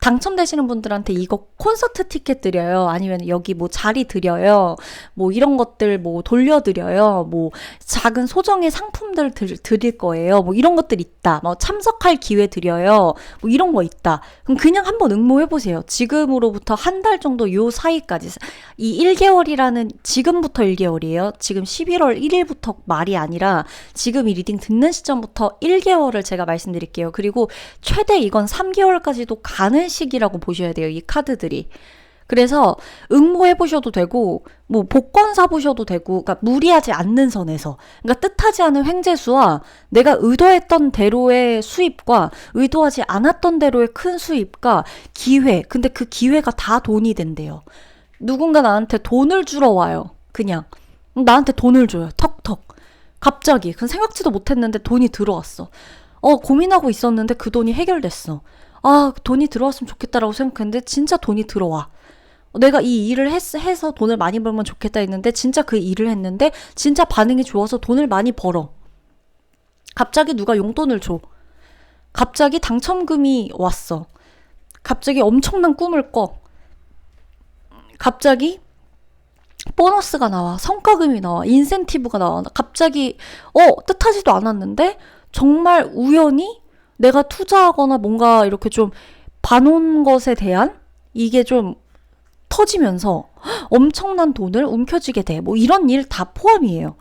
당첨되시는 분들한테 이거 콘서트 티켓 드려요. 아니면 여기 뭐 자리 드려요. 뭐 이런 것들 뭐 돌려드려요. 뭐 작은 소정의 상품들 드릴 거예요. 뭐 이런 것들 있다. 뭐 참석할 기회 드려요. 뭐 이런 거 있다. 그럼 그냥 한번 응모해보세요. 지금으로부터 한 달 정도 요 사이까지. 이 1개월이라는 지금부터 1개월이에요. 지금 11월 1일부터 말이 아니라 지금 이 리딩 듣는 시점부터 1개월을 제가 말씀드릴게요. 그리고 최대 이건 3개월까지도 가는 시기라고 보셔야 돼요. 이 카드들이. 그래서 응모해보셔도 되고 뭐 복권 사보셔도 되고 그러니까 무리하지 않는 선에서 그러니까 뜻하지 않은 횡재수와 내가 의도했던 대로의 수입과 의도하지 않았던 대로의 큰 수입과 기회 근데 그 기회가 다 돈이 된대요. 누군가 나한테 돈을 주러 와요. 그냥 나한테 돈을 줘요. 턱턱. 갑자기 그 생각지도 못했는데 돈이 들어왔어. 고민하고 있었는데 그 돈이 해결됐어. 아, 돈이 들어왔으면 좋겠다라고 생각했는데 진짜 돈이 들어와. 내가 이 일을 해서 돈을 많이 벌면 좋겠다 했는데 진짜 그 일을 했는데 진짜 반응이 좋아서 돈을 많이 벌어. 갑자기 누가 용돈을 줘. 갑자기 당첨금이 왔어. 갑자기 엄청난 꿈을 꿔. 갑자기 보너스가 나와. 성과금이 나와. 인센티브가 나와. 갑자기 뜻하지도 않았는데 정말 우연히 내가 투자하거나 뭔가 이렇게 좀 봐놓은 것에 대한 이게 좀 터지면서 엄청난 돈을 움켜쥐게 돼. 뭐 이런 일 다 포함이에요.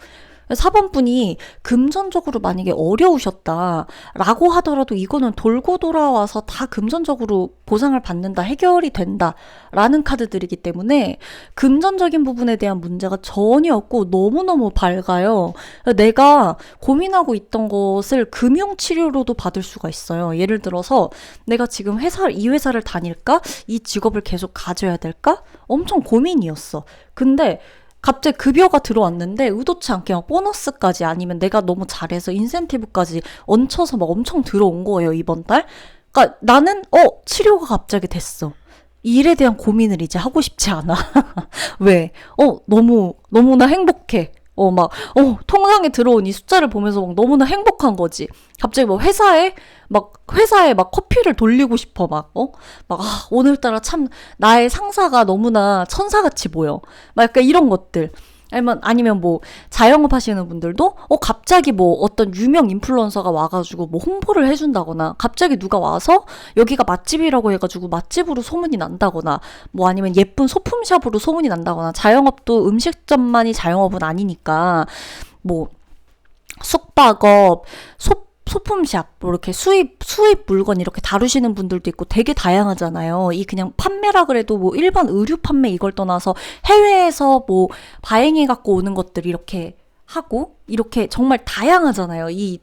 4번분이 금전적으로 만약에 어려우셨다라고 하더라도 이거는 돌고 돌아와서 다 금전적으로 보상을 받는다, 해결이 된다라는 카드들이기 때문에 금전적인 부분에 대한 문제가 전혀 없고 너무너무 밝아요. 내가 고민하고 있던 것을 금융치료로도 받을 수가 있어요. 예를 들어서 내가 지금 이 회사를 다닐까? 이 직업을 계속 가져야 될까? 엄청 고민이었어. 근데 갑자기 급여가 들어왔는데 의도치 않게 막 보너스까지 아니면 내가 너무 잘해서 인센티브까지 얹혀서 막 엄청 들어온 거예요, 이번 달. 그러니까 나는 치료가 갑자기 됐어. 이 일에 대한 고민을 이제 하고 싶지 않아. 왜? 너무나 행복해. 통장에 들어온 이 숫자를 보면서 막 너무나 행복한 거지. 갑자기 뭐 회사에 막 커피를 돌리고 싶어. 오늘따라 참 나의 상사가 너무나 천사같이 보여. 막 약간 이런 것들. 아니면 뭐 자영업 하시는 분들도 갑자기 뭐 어떤 유명 인플루언서가 와가지고 뭐 홍보를 해준다거나 갑자기 누가 와서 여기가 맛집이라고 해가지고 맛집으로 소문이 난다거나 뭐 아니면 예쁜 소품샵으로 소문이 난다거나 자영업도 음식점만이 자영업은 아니니까 뭐 숙박업, 소품샵, 뭐 이렇게 수입 물건 이렇게 다루시는 분들도 있고 되게 다양하잖아요. 이 그냥 판매라 그래도 뭐 일반 의류 판매 이걸 떠나서 해외에서 뭐 바행해 갖고 오는 것들 이렇게 하고 이렇게 정말 다양하잖아요. 이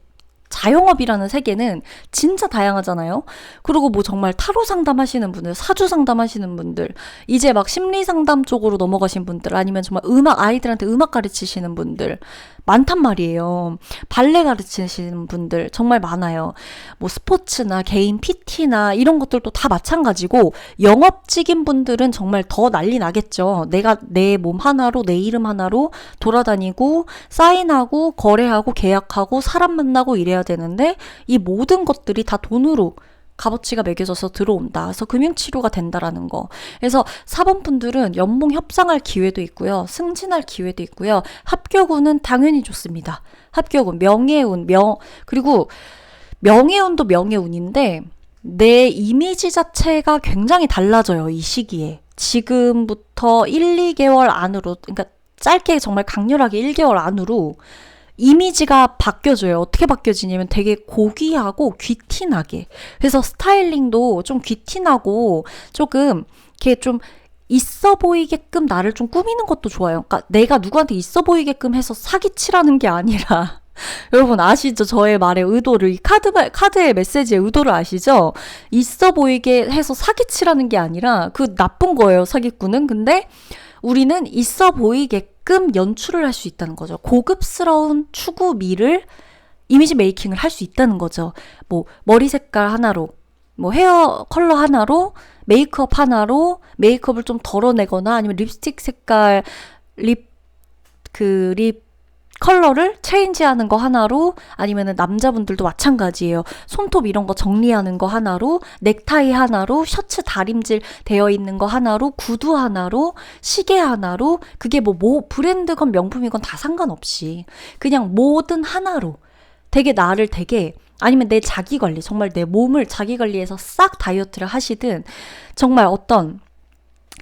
자영업이라는 세계는 진짜 다양하잖아요. 그리고 뭐 정말 타로 상담하시는 분들, 사주 상담하시는 분들, 이제 막 심리 상담 쪽으로 넘어가신 분들, 아니면 정말 아이들한테 음악 가르치시는 분들 많단 말이에요. 발레 가르치시는 분들 정말 많아요. 뭐 스포츠나 개인 PT나 이런 것들도 다 마찬가지고 영업직인 분들은 정말 더 난리 나겠죠. 내가 내 몸 하나로 내 이름 하나로 돌아다니고 사인하고 거래하고 계약하고 사람 만나고 이래야 되는데 이 모든 것들이 다 돈으로 값어치가 매겨져서 들어온다. 그래서 금융치료가 된다라는 거. 그래서 4번 분들은 연봉 협상할 기회도 있고요. 승진할 기회도 있고요. 합격운은 당연히 좋습니다. 합격운, 명예운, 그리고 명예운도 명예운인데 내 이미지 자체가 굉장히 달라져요. 이 시기에. 지금부터 1, 2개월 안으로, 그러니까 짧게 정말 강렬하게 1개월 안으로 이미지가 바뀌어져요. 어떻게 바뀌어지냐면 되게 고귀하고 귀티나게. 그래서 스타일링도 좀 귀티나고 조금 이렇게 좀 있어 보이게끔 나를 좀 꾸미는 것도 좋아요. 그러니까 내가 누구한테 있어 보이게끔 해서 사기치라는 게 아니라 여러분 아시죠? 저의 말의 의도를, 이 카드의 메시지의 의도를 아시죠? 있어 보이게 해서 사기치라는 게 아니라 그 나쁜 거예요, 사기꾼은. 근데 우리는 있어 보이게끔 연출을 할 수 있다는 거죠. 고급스러운 추구미를 이미지 메이킹을 할 수 있다는 거죠. 뭐 머리 색깔 하나로, 뭐 헤어 컬러 하나로, 메이크업 하나로 메이크업을 좀 덜어내거나 아니면 립스틱 색깔, 립 컬러를 체인지하는 거 하나로, 아니면은 남자분들도 마찬가지예요. 손톱 이런 거 정리하는 거 하나로, 넥타이 하나로, 셔츠 다림질 되어 있는 거 하나로, 구두 하나로, 시계 하나로, 그게 뭐 브랜드건 명품이건 다 상관없이 그냥 뭐든 하나로 아니면 내 자기관리, 정말 내 몸을 자기관리해서 싹 다이어트를 하시든 정말 어떤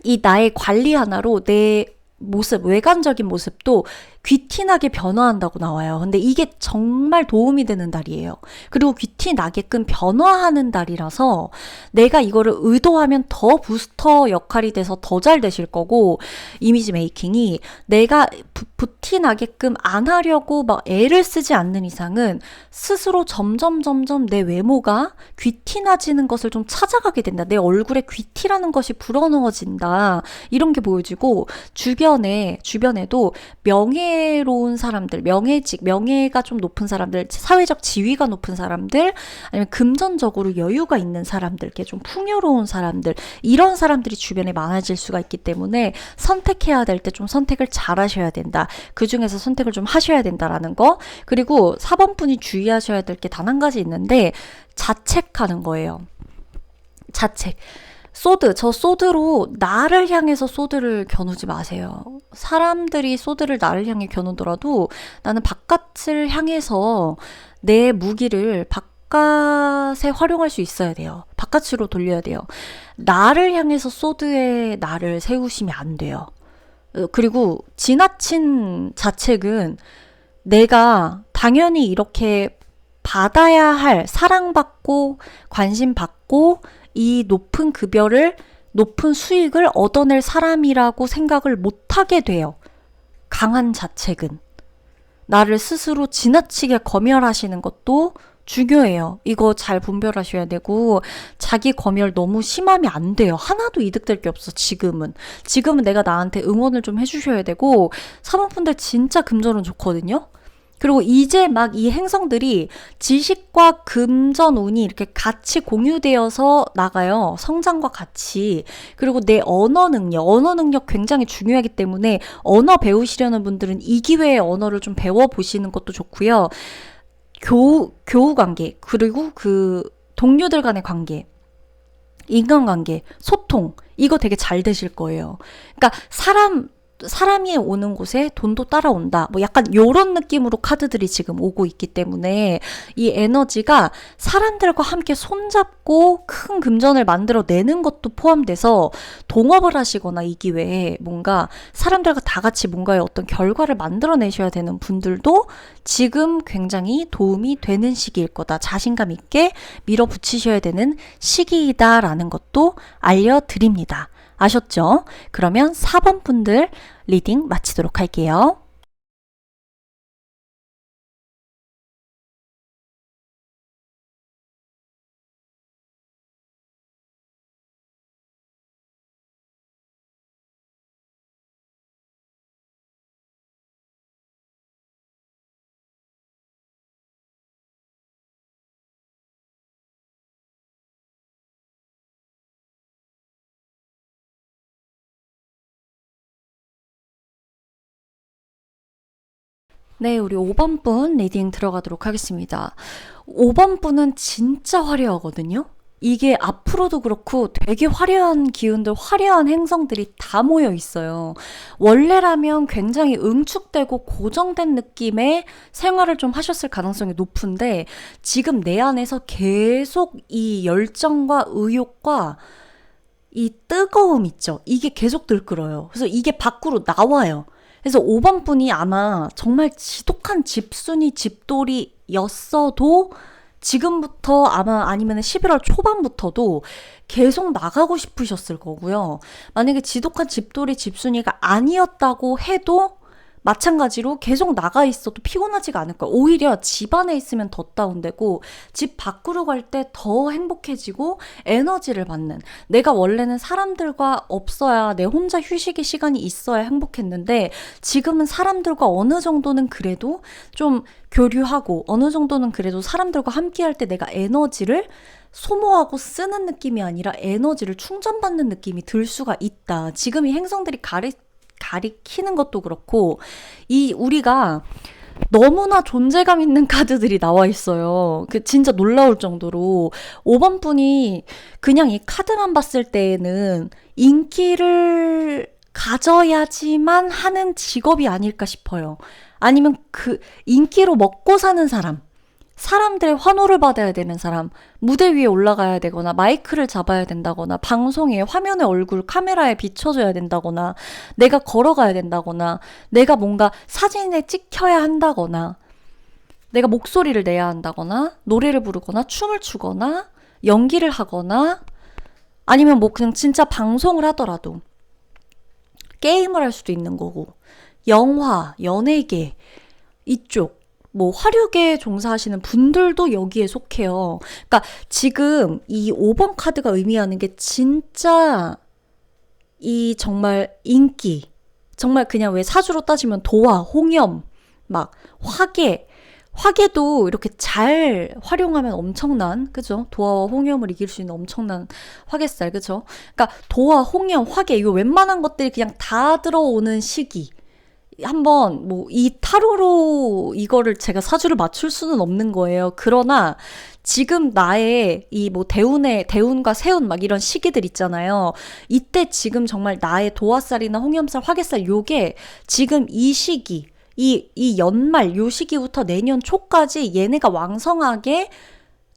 이 나의 관리 하나로 내 모습, 외관적인 모습도 귀티나게 변화한다고 나와요. 근데 이게 정말 도움이 되는 달이에요. 그리고 귀티나게끔 변화하는 달이라서 내가 이거를 의도하면 더 부스터 역할이 돼서 더 잘 되실 거고, 이미지 메이킹이 내가 부티나게끔 안 하려고 막 애를 쓰지 않는 이상은 스스로 점점 내 외모가 귀티나지는 것을 좀 찾아가게 된다. 내 얼굴에 귀티라는 것이 불어넣어진다. 이런 게 보여지고 주변에도 명예의 명예로운 사람들, 명예가 좀 높은 사람들, 사회적 지위가 높은 사람들, 아니면 금전적으로 여유가 있는 사람들, 이렇게 좀 풍요로운 사람들, 이런 사람들이 주변에 많아질 수가 있기 때문에 선택해야 될 때 좀 선택을 잘 하셔야 된다. 그 중에서 선택을 좀 하셔야 된다라는 거. 그리고 4번 분이 주의하셔야 될 게 단 한 가지 있는데, 자책하는 거예요. 자책. 저 소드로 나를 향해서 소드를 겨누지 마세요. 사람들이 소드를 나를 향해 겨누더라도 나는 바깥을 향해서 내 무기를 바깥에 활용할 수 있어야 돼요. 바깥으로 돌려야 돼요. 나를 향해서 소드에 나를 세우시면 안 돼요. 그리고 지나친 자책은 내가 당연히 이렇게 받아야 할, 사랑받고 관심받고 이 높은 급여를, 높은 수익을 얻어낼 사람이라고 생각을 못하게 돼요. 강한 자책은. 나를 스스로 지나치게 검열하시는 것도 중요해요. 이거 잘 분별하셔야 되고, 자기 검열 너무 심하면 안 돼요. 하나도 이득될 게 없어, 지금은. 지금은 내가 나한테 응원을 좀 해주셔야 되고, 사모분들 진짜 금전은 좋거든요? 그리고 이제 막 이 행성들이 지식과 금전 운이 이렇게 같이 공유되어서 나가요. 성장과 같이. 그리고 내 언어 능력 굉장히 중요하기 때문에 언어 배우시려는 분들은 이 기회에 언어를 좀 배워보시는 것도 좋고요. 교우 관계, 그리고 그 동료들 간의 관계, 인간관계, 소통, 이거 되게 잘 되실 거예요. 그러니까 사람이 오는 곳에 돈도 따라온다. 뭐 약간 요런 느낌으로 카드들이 지금 오고 있기 때문에 이 에너지가 사람들과 함께 손잡고 큰 금전을 만들어내는 것도 포함돼서 동업을 하시거나 이 기회에 뭔가 사람들과 다 같이 뭔가의 어떤 결과를 만들어내셔야 되는 분들도 지금 굉장히 도움이 되는 시기일 거다. 자신감 있게 밀어붙이셔야 되는 시기이다라는 것도 알려드립니다. 아셨죠? 그러면 4번 분들 리딩 마치도록 할게요. 네, 우리 5번 분 리딩 들어가도록 하겠습니다. 5번 분은 진짜 화려하거든요? 이게 앞으로도 그렇고 되게 화려한 기운들, 화려한 행성들이 다 모여 있어요. 원래라면 굉장히 응축되고 고정된 느낌의 생활을 좀 하셨을 가능성이 높은데 지금 내 안에서 계속 이 열정과 의욕과 이 뜨거움 있죠? 이게 계속 들끓어요. 그래서 이게 밖으로 나와요. 그래서 5번 분이 아마 정말 지독한 집순이 집돌이였어도 지금부터 아마 아니면 11월 초반부터도 계속 나가고 싶으셨을 거고요. 만약에 지독한 집돌이 집순이가 아니었다고 해도 마찬가지로 계속 나가 있어도 피곤하지가 않을 거예요. 오히려 집 안에 있으면 더 다운되고 집 밖으로 갈 때 더 행복해지고 에너지를 받는, 내가 원래는 사람들과 없어야 내 혼자 휴식의 시간이 있어야 행복했는데 지금은 사람들과 어느 정도는 그래도 좀 교류하고 어느 정도는 그래도 사람들과 함께 할 때 내가 에너지를 소모하고 쓰는 느낌이 아니라 에너지를 충전받는 느낌이 들 수가 있다. 지금 이 행성들이 가리키는 것도 그렇고 우리가 너무나 존재감 있는 카드들이 나와 있어요. 그 진짜 놀라울 정도로 5번 분이 그냥 이 카드만 봤을 때에는 인기를 가져야지만 하는 직업이 아닐까 싶어요. 아니면 그 인기로 먹고 사는 사람들의 환호를 받아야 되는 사람, 무대 위에 올라가야 되거나 마이크를 잡아야 된다거나 방송에 화면에 얼굴 카메라에 비춰줘야 된다거나 내가 걸어가야 된다거나 내가 뭔가 사진에 찍혀야 한다거나 내가 목소리를 내야 한다거나 노래를 부르거나 춤을 추거나 연기를 하거나 아니면 뭐 그냥 진짜 방송을 하더라도 게임을 할 수도 있는 거고 영화, 연예계 이쪽 뭐 화류계에 종사하시는 분들도 여기에 속해요. 그러니까 지금 이 5번 카드가 의미하는 게 진짜 이 정말 인기, 정말 그냥 왜 사주로 따지면 도화, 홍염, 막 화계도 이렇게 잘 활용하면 엄청난, 그죠? 도화와 홍염을 이길 수 있는 엄청난 화개살, 그죠? 그러니까 도화, 홍염, 화계, 이거 웬만한 것들이 그냥 다 들어오는 시기. 한번 뭐 이 타로로 이거를 제가 사주를 맞출 수는 없는 거예요. 그러나 지금 나의 이 뭐 대운과 세운 막 이런 시기들 있잖아요. 이때 지금 정말 나의 도화살이나 홍염살, 화개살 요게 지금 이 시기, 이 연말 요 시기부터 내년 초까지 얘네가 왕성하게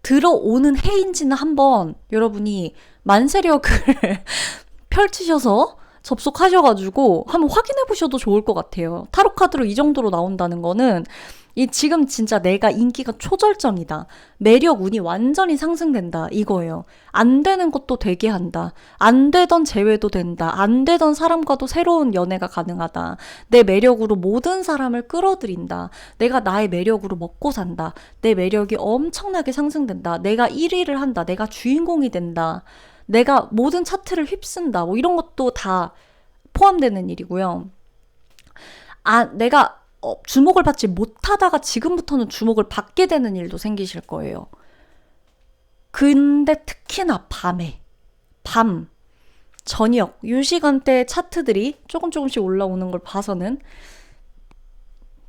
들어오는 해인지는 한번 여러분이 만세력을 펼치셔서 접속하셔가지고 한번 확인해 보셔도 좋을 것 같아요. 타로 카드로 이 정도로 나온다는 거는 이 지금 진짜 내가 인기가 초절정이다. 매력 운이 완전히 상승된다. 이거예요. 안 되는 것도 되게 한다. 안 되던 재회도 된다. 안 되던 사람과도 새로운 연애가 가능하다. 내 매력으로 모든 사람을 끌어들인다. 내가 나의 매력으로 먹고 산다. 내 매력이 엄청나게 상승된다. 내가 1위를 한다. 내가 주인공이 된다. 내가 모든 차트를 휩쓴다. 뭐 이런 것도 다 포함되는 일이고요. 내가 주목을 받지 못하다가 지금부터는 주목을 받게 되는 일도 생기실 거예요. 근데 특히나 밤, 저녁, 이 시간대 차트들이 조금씩 올라오는 걸 봐서는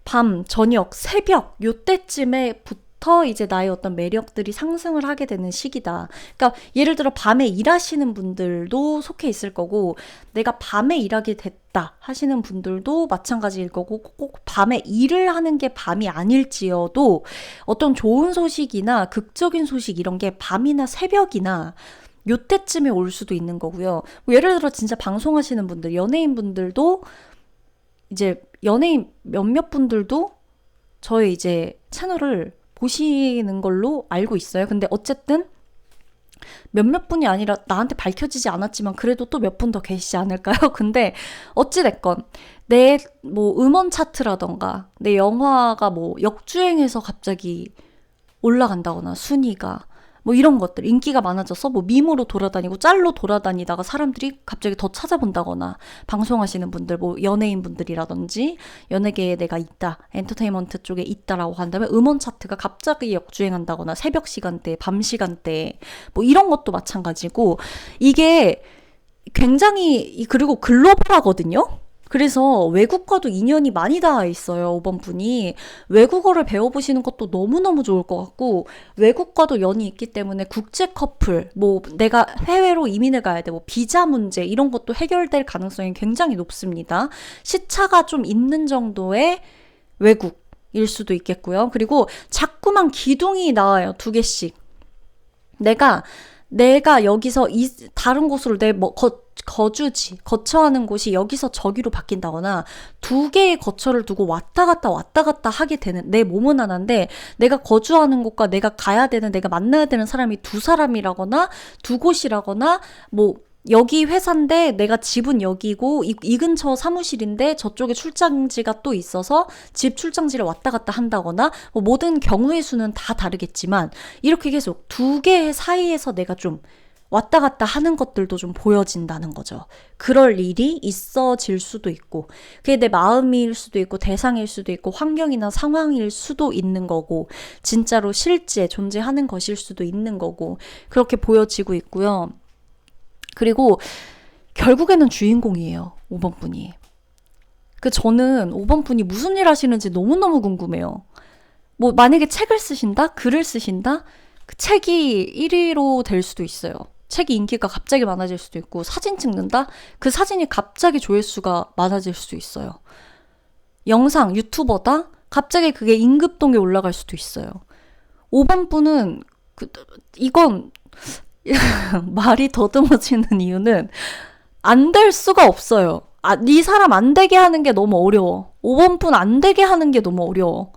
밤, 저녁, 새벽 요때쯤에부터 이제 나의 어떤 매력들이 상승을 하게 되는 시기다. 그러니까 예를 들어 밤에 일하시는 분들도 속해 있을 거고 내가 밤에 일하게 됐다 하시는 분들도 마찬가지일 거고 꼭 밤에 일을 하는 게 밤이 아닐지어도 어떤 좋은 소식이나 극적인 소식 이런 게 밤이나 새벽이나 요때쯤에 올 수도 있는 거고요. 뭐 예를 들어 진짜 방송하시는 분들, 연예인 분들도 이제 연예인 몇몇 분들도 저의 이제 채널을 보시는 걸로 알고 있어요. 근데 어쨌든 몇몇 분이 아니라 나한테 밝혀지지 않았지만 그래도 또 몇 분 더 계시지 않을까요? 근데 어찌됐건 내 뭐 음원 차트라던가 내 영화가 뭐 역주행해서 갑자기 올라간다거나 순위가 뭐 이런 것들 인기가 많아져서 뭐 밈으로 돌아다니고 짤로 돌아다니다가 사람들이 갑자기 더 찾아본다거나 방송하시는 분들 뭐 연예인 분들이라든지 연예계에 내가 있다 엔터테인먼트 쪽에 있다라고 한다면 음원 차트가 갑자기 역주행한다거나 새벽 시간대 밤 시간대 뭐 이런 것도 마찬가지고 이게 굉장히 그리고 글로벌하거든요. 그래서 외국과도 인연이 많이 닿아 있어요. 5번 분이. 외국어를 배워보시는 것도 너무너무 좋을 것 같고 외국과도 연이 있기 때문에 국제 커플, 뭐 내가 해외로 이민을 가야 돼, 뭐 비자 문제 이런 것도 해결될 가능성이 굉장히 높습니다. 시차가 좀 있는 정도의 외국일 수도 있겠고요. 그리고 자꾸만 기둥이 나와요. 2개씩. 내가 여기서 다른 곳으로 거처하는 곳이 여기서 저기로 바뀐다거나 2개의 거처를 두고 왔다 갔다 하게 되는 내 몸은 하나인데 내가 거주하는 곳과 내가 가야 되는 내가 만나야 되는 사람이 2사람이라거나 2곳이라거나 뭐 여기 회사인데 내가 집은 여기고 이 근처 사무실인데 저쪽에 출장지가 또 있어서 집 출장지를 왔다 갔다 한다거나 뭐 모든 경우의 수는 다 다르겠지만 이렇게 계속 2개 사이에서 내가 좀 왔다 갔다 하는 것들도 좀 보여진다는 거죠. 그럴 일이 있어질 수도 있고 그게 내 마음일 수도 있고 대상일 수도 있고 환경이나 상황일 수도 있는 거고 진짜로 실제 존재하는 것일 수도 있는 거고 그렇게 보여지고 있고요. 그리고 결국에는 주인공이에요. 5번 분이. 저는 5번 분이 무슨 일 하시는지 너무너무 궁금해요. 뭐 만약에 책을 쓰신다? 글을 쓰신다? 그 책이 1위로 될 수도 있어요. 책이 인기가 갑자기 많아질 수도 있고 사진 찍는다? 그 사진이 갑자기 조회수가 많아질 수도 있어요. 영상, 유튜버다? 갑자기 그게 임급동에 올라갈 수도 있어요. 5번 분은 이건 말이 더듬어지는 이유는 안 될 수가 없어요. 이 사람 안 되게 하는 게 너무 어려워. 5번 분 안 되게 하는 게 너무 어려워.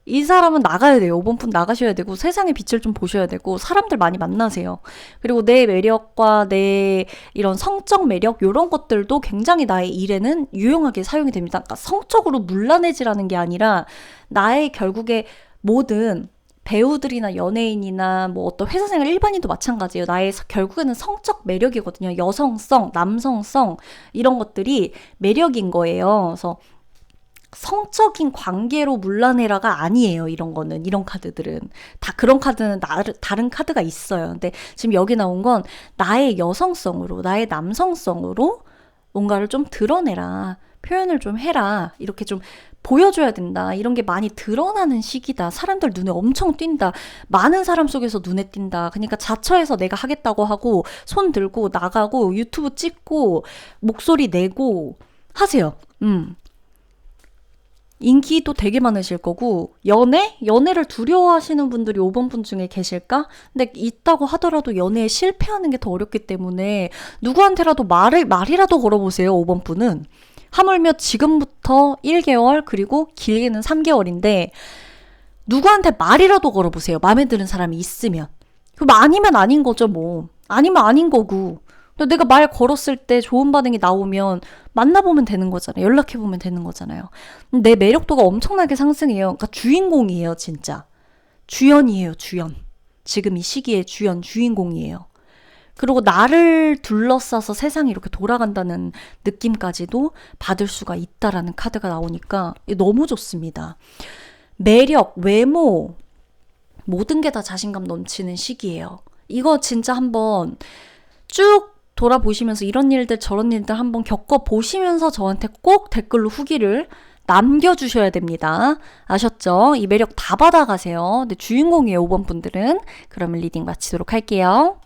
이 사람은 나가야 돼요. 5번 분 나가셔야 되고 세상의 빛을 좀 보셔야 되고 사람들 많이 만나세요. 그리고 내 매력과 내 이런 성적 매력 이런 것들도 굉장히 나의 일에는 유용하게 사용이 됩니다. 그러니까 성적으로 물러내지라는 게 아니라 나의 결국에 모든 배우들이나 연예인이나 뭐 어떤 회사생활 일반인도 마찬가지예요. 나의 결국에는 성적 매력이거든요. 여성성, 남성성 이런 것들이 매력인 거예요. 그래서 성적인 관계로 물러내라가 아니에요. 이런 거는, 이런 카드들은 다 그런 카드는 다른 카드가 있어요. 근데 지금 여기 나온 건 나의 여성성으로, 나의 남성성으로 뭔가를 좀 드러내라, 표현을 좀 해라, 이렇게 좀 보여줘야 된다. 이런 게 많이 드러나는 시기다. 사람들 눈에 엄청 띈다. 많은 사람 속에서 눈에 띈다. 그러니까 자처해서 내가 하겠다고 하고 손 들고 나가고 유튜브 찍고 목소리 내고 하세요. 인기도 되게 많으실 거고, 연애를 두려워하시는 분들이 5번 분 중에 계실까? 근데 있다고 하더라도 연애에 실패하는 게 더 어렵기 때문에 누구한테라도 말이라도 걸어보세요. 5번 분은 하물며 지금부터 1개월 그리고 길게는 3개월인데 누구한테 말이라도 걸어보세요. 마음에 드는 사람이 있으면. 그럼 아니면 아닌 거죠, 뭐. 아니면 아닌 거고. 근데 내가 말 걸었을 때 좋은 반응이 나오면 만나보면 되는 거잖아요. 연락해보면 되는 거잖아요. 내 매력도가 엄청나게 상승해요. 그러니까 주인공이에요, 진짜. 주연이에요, 주연. 지금 이 시기에 주인공이에요. 그리고 나를 둘러싸서 세상이 이렇게 돌아간다는 느낌까지도 받을 수가 있다라는 카드가 나오니까 너무 좋습니다. 매력, 외모, 모든 게 다 자신감 넘치는 시기예요. 이거 진짜 한번 쭉 돌아보시면서 이런 일들 저런 일들 한번 겪어보시면서 저한테 꼭 댓글로 후기를 남겨주셔야 됩니다. 아셨죠? 이 매력 다 받아가세요. 근데 주인공이에요, 5번 분들은. 그러면 리딩 마치도록 할게요.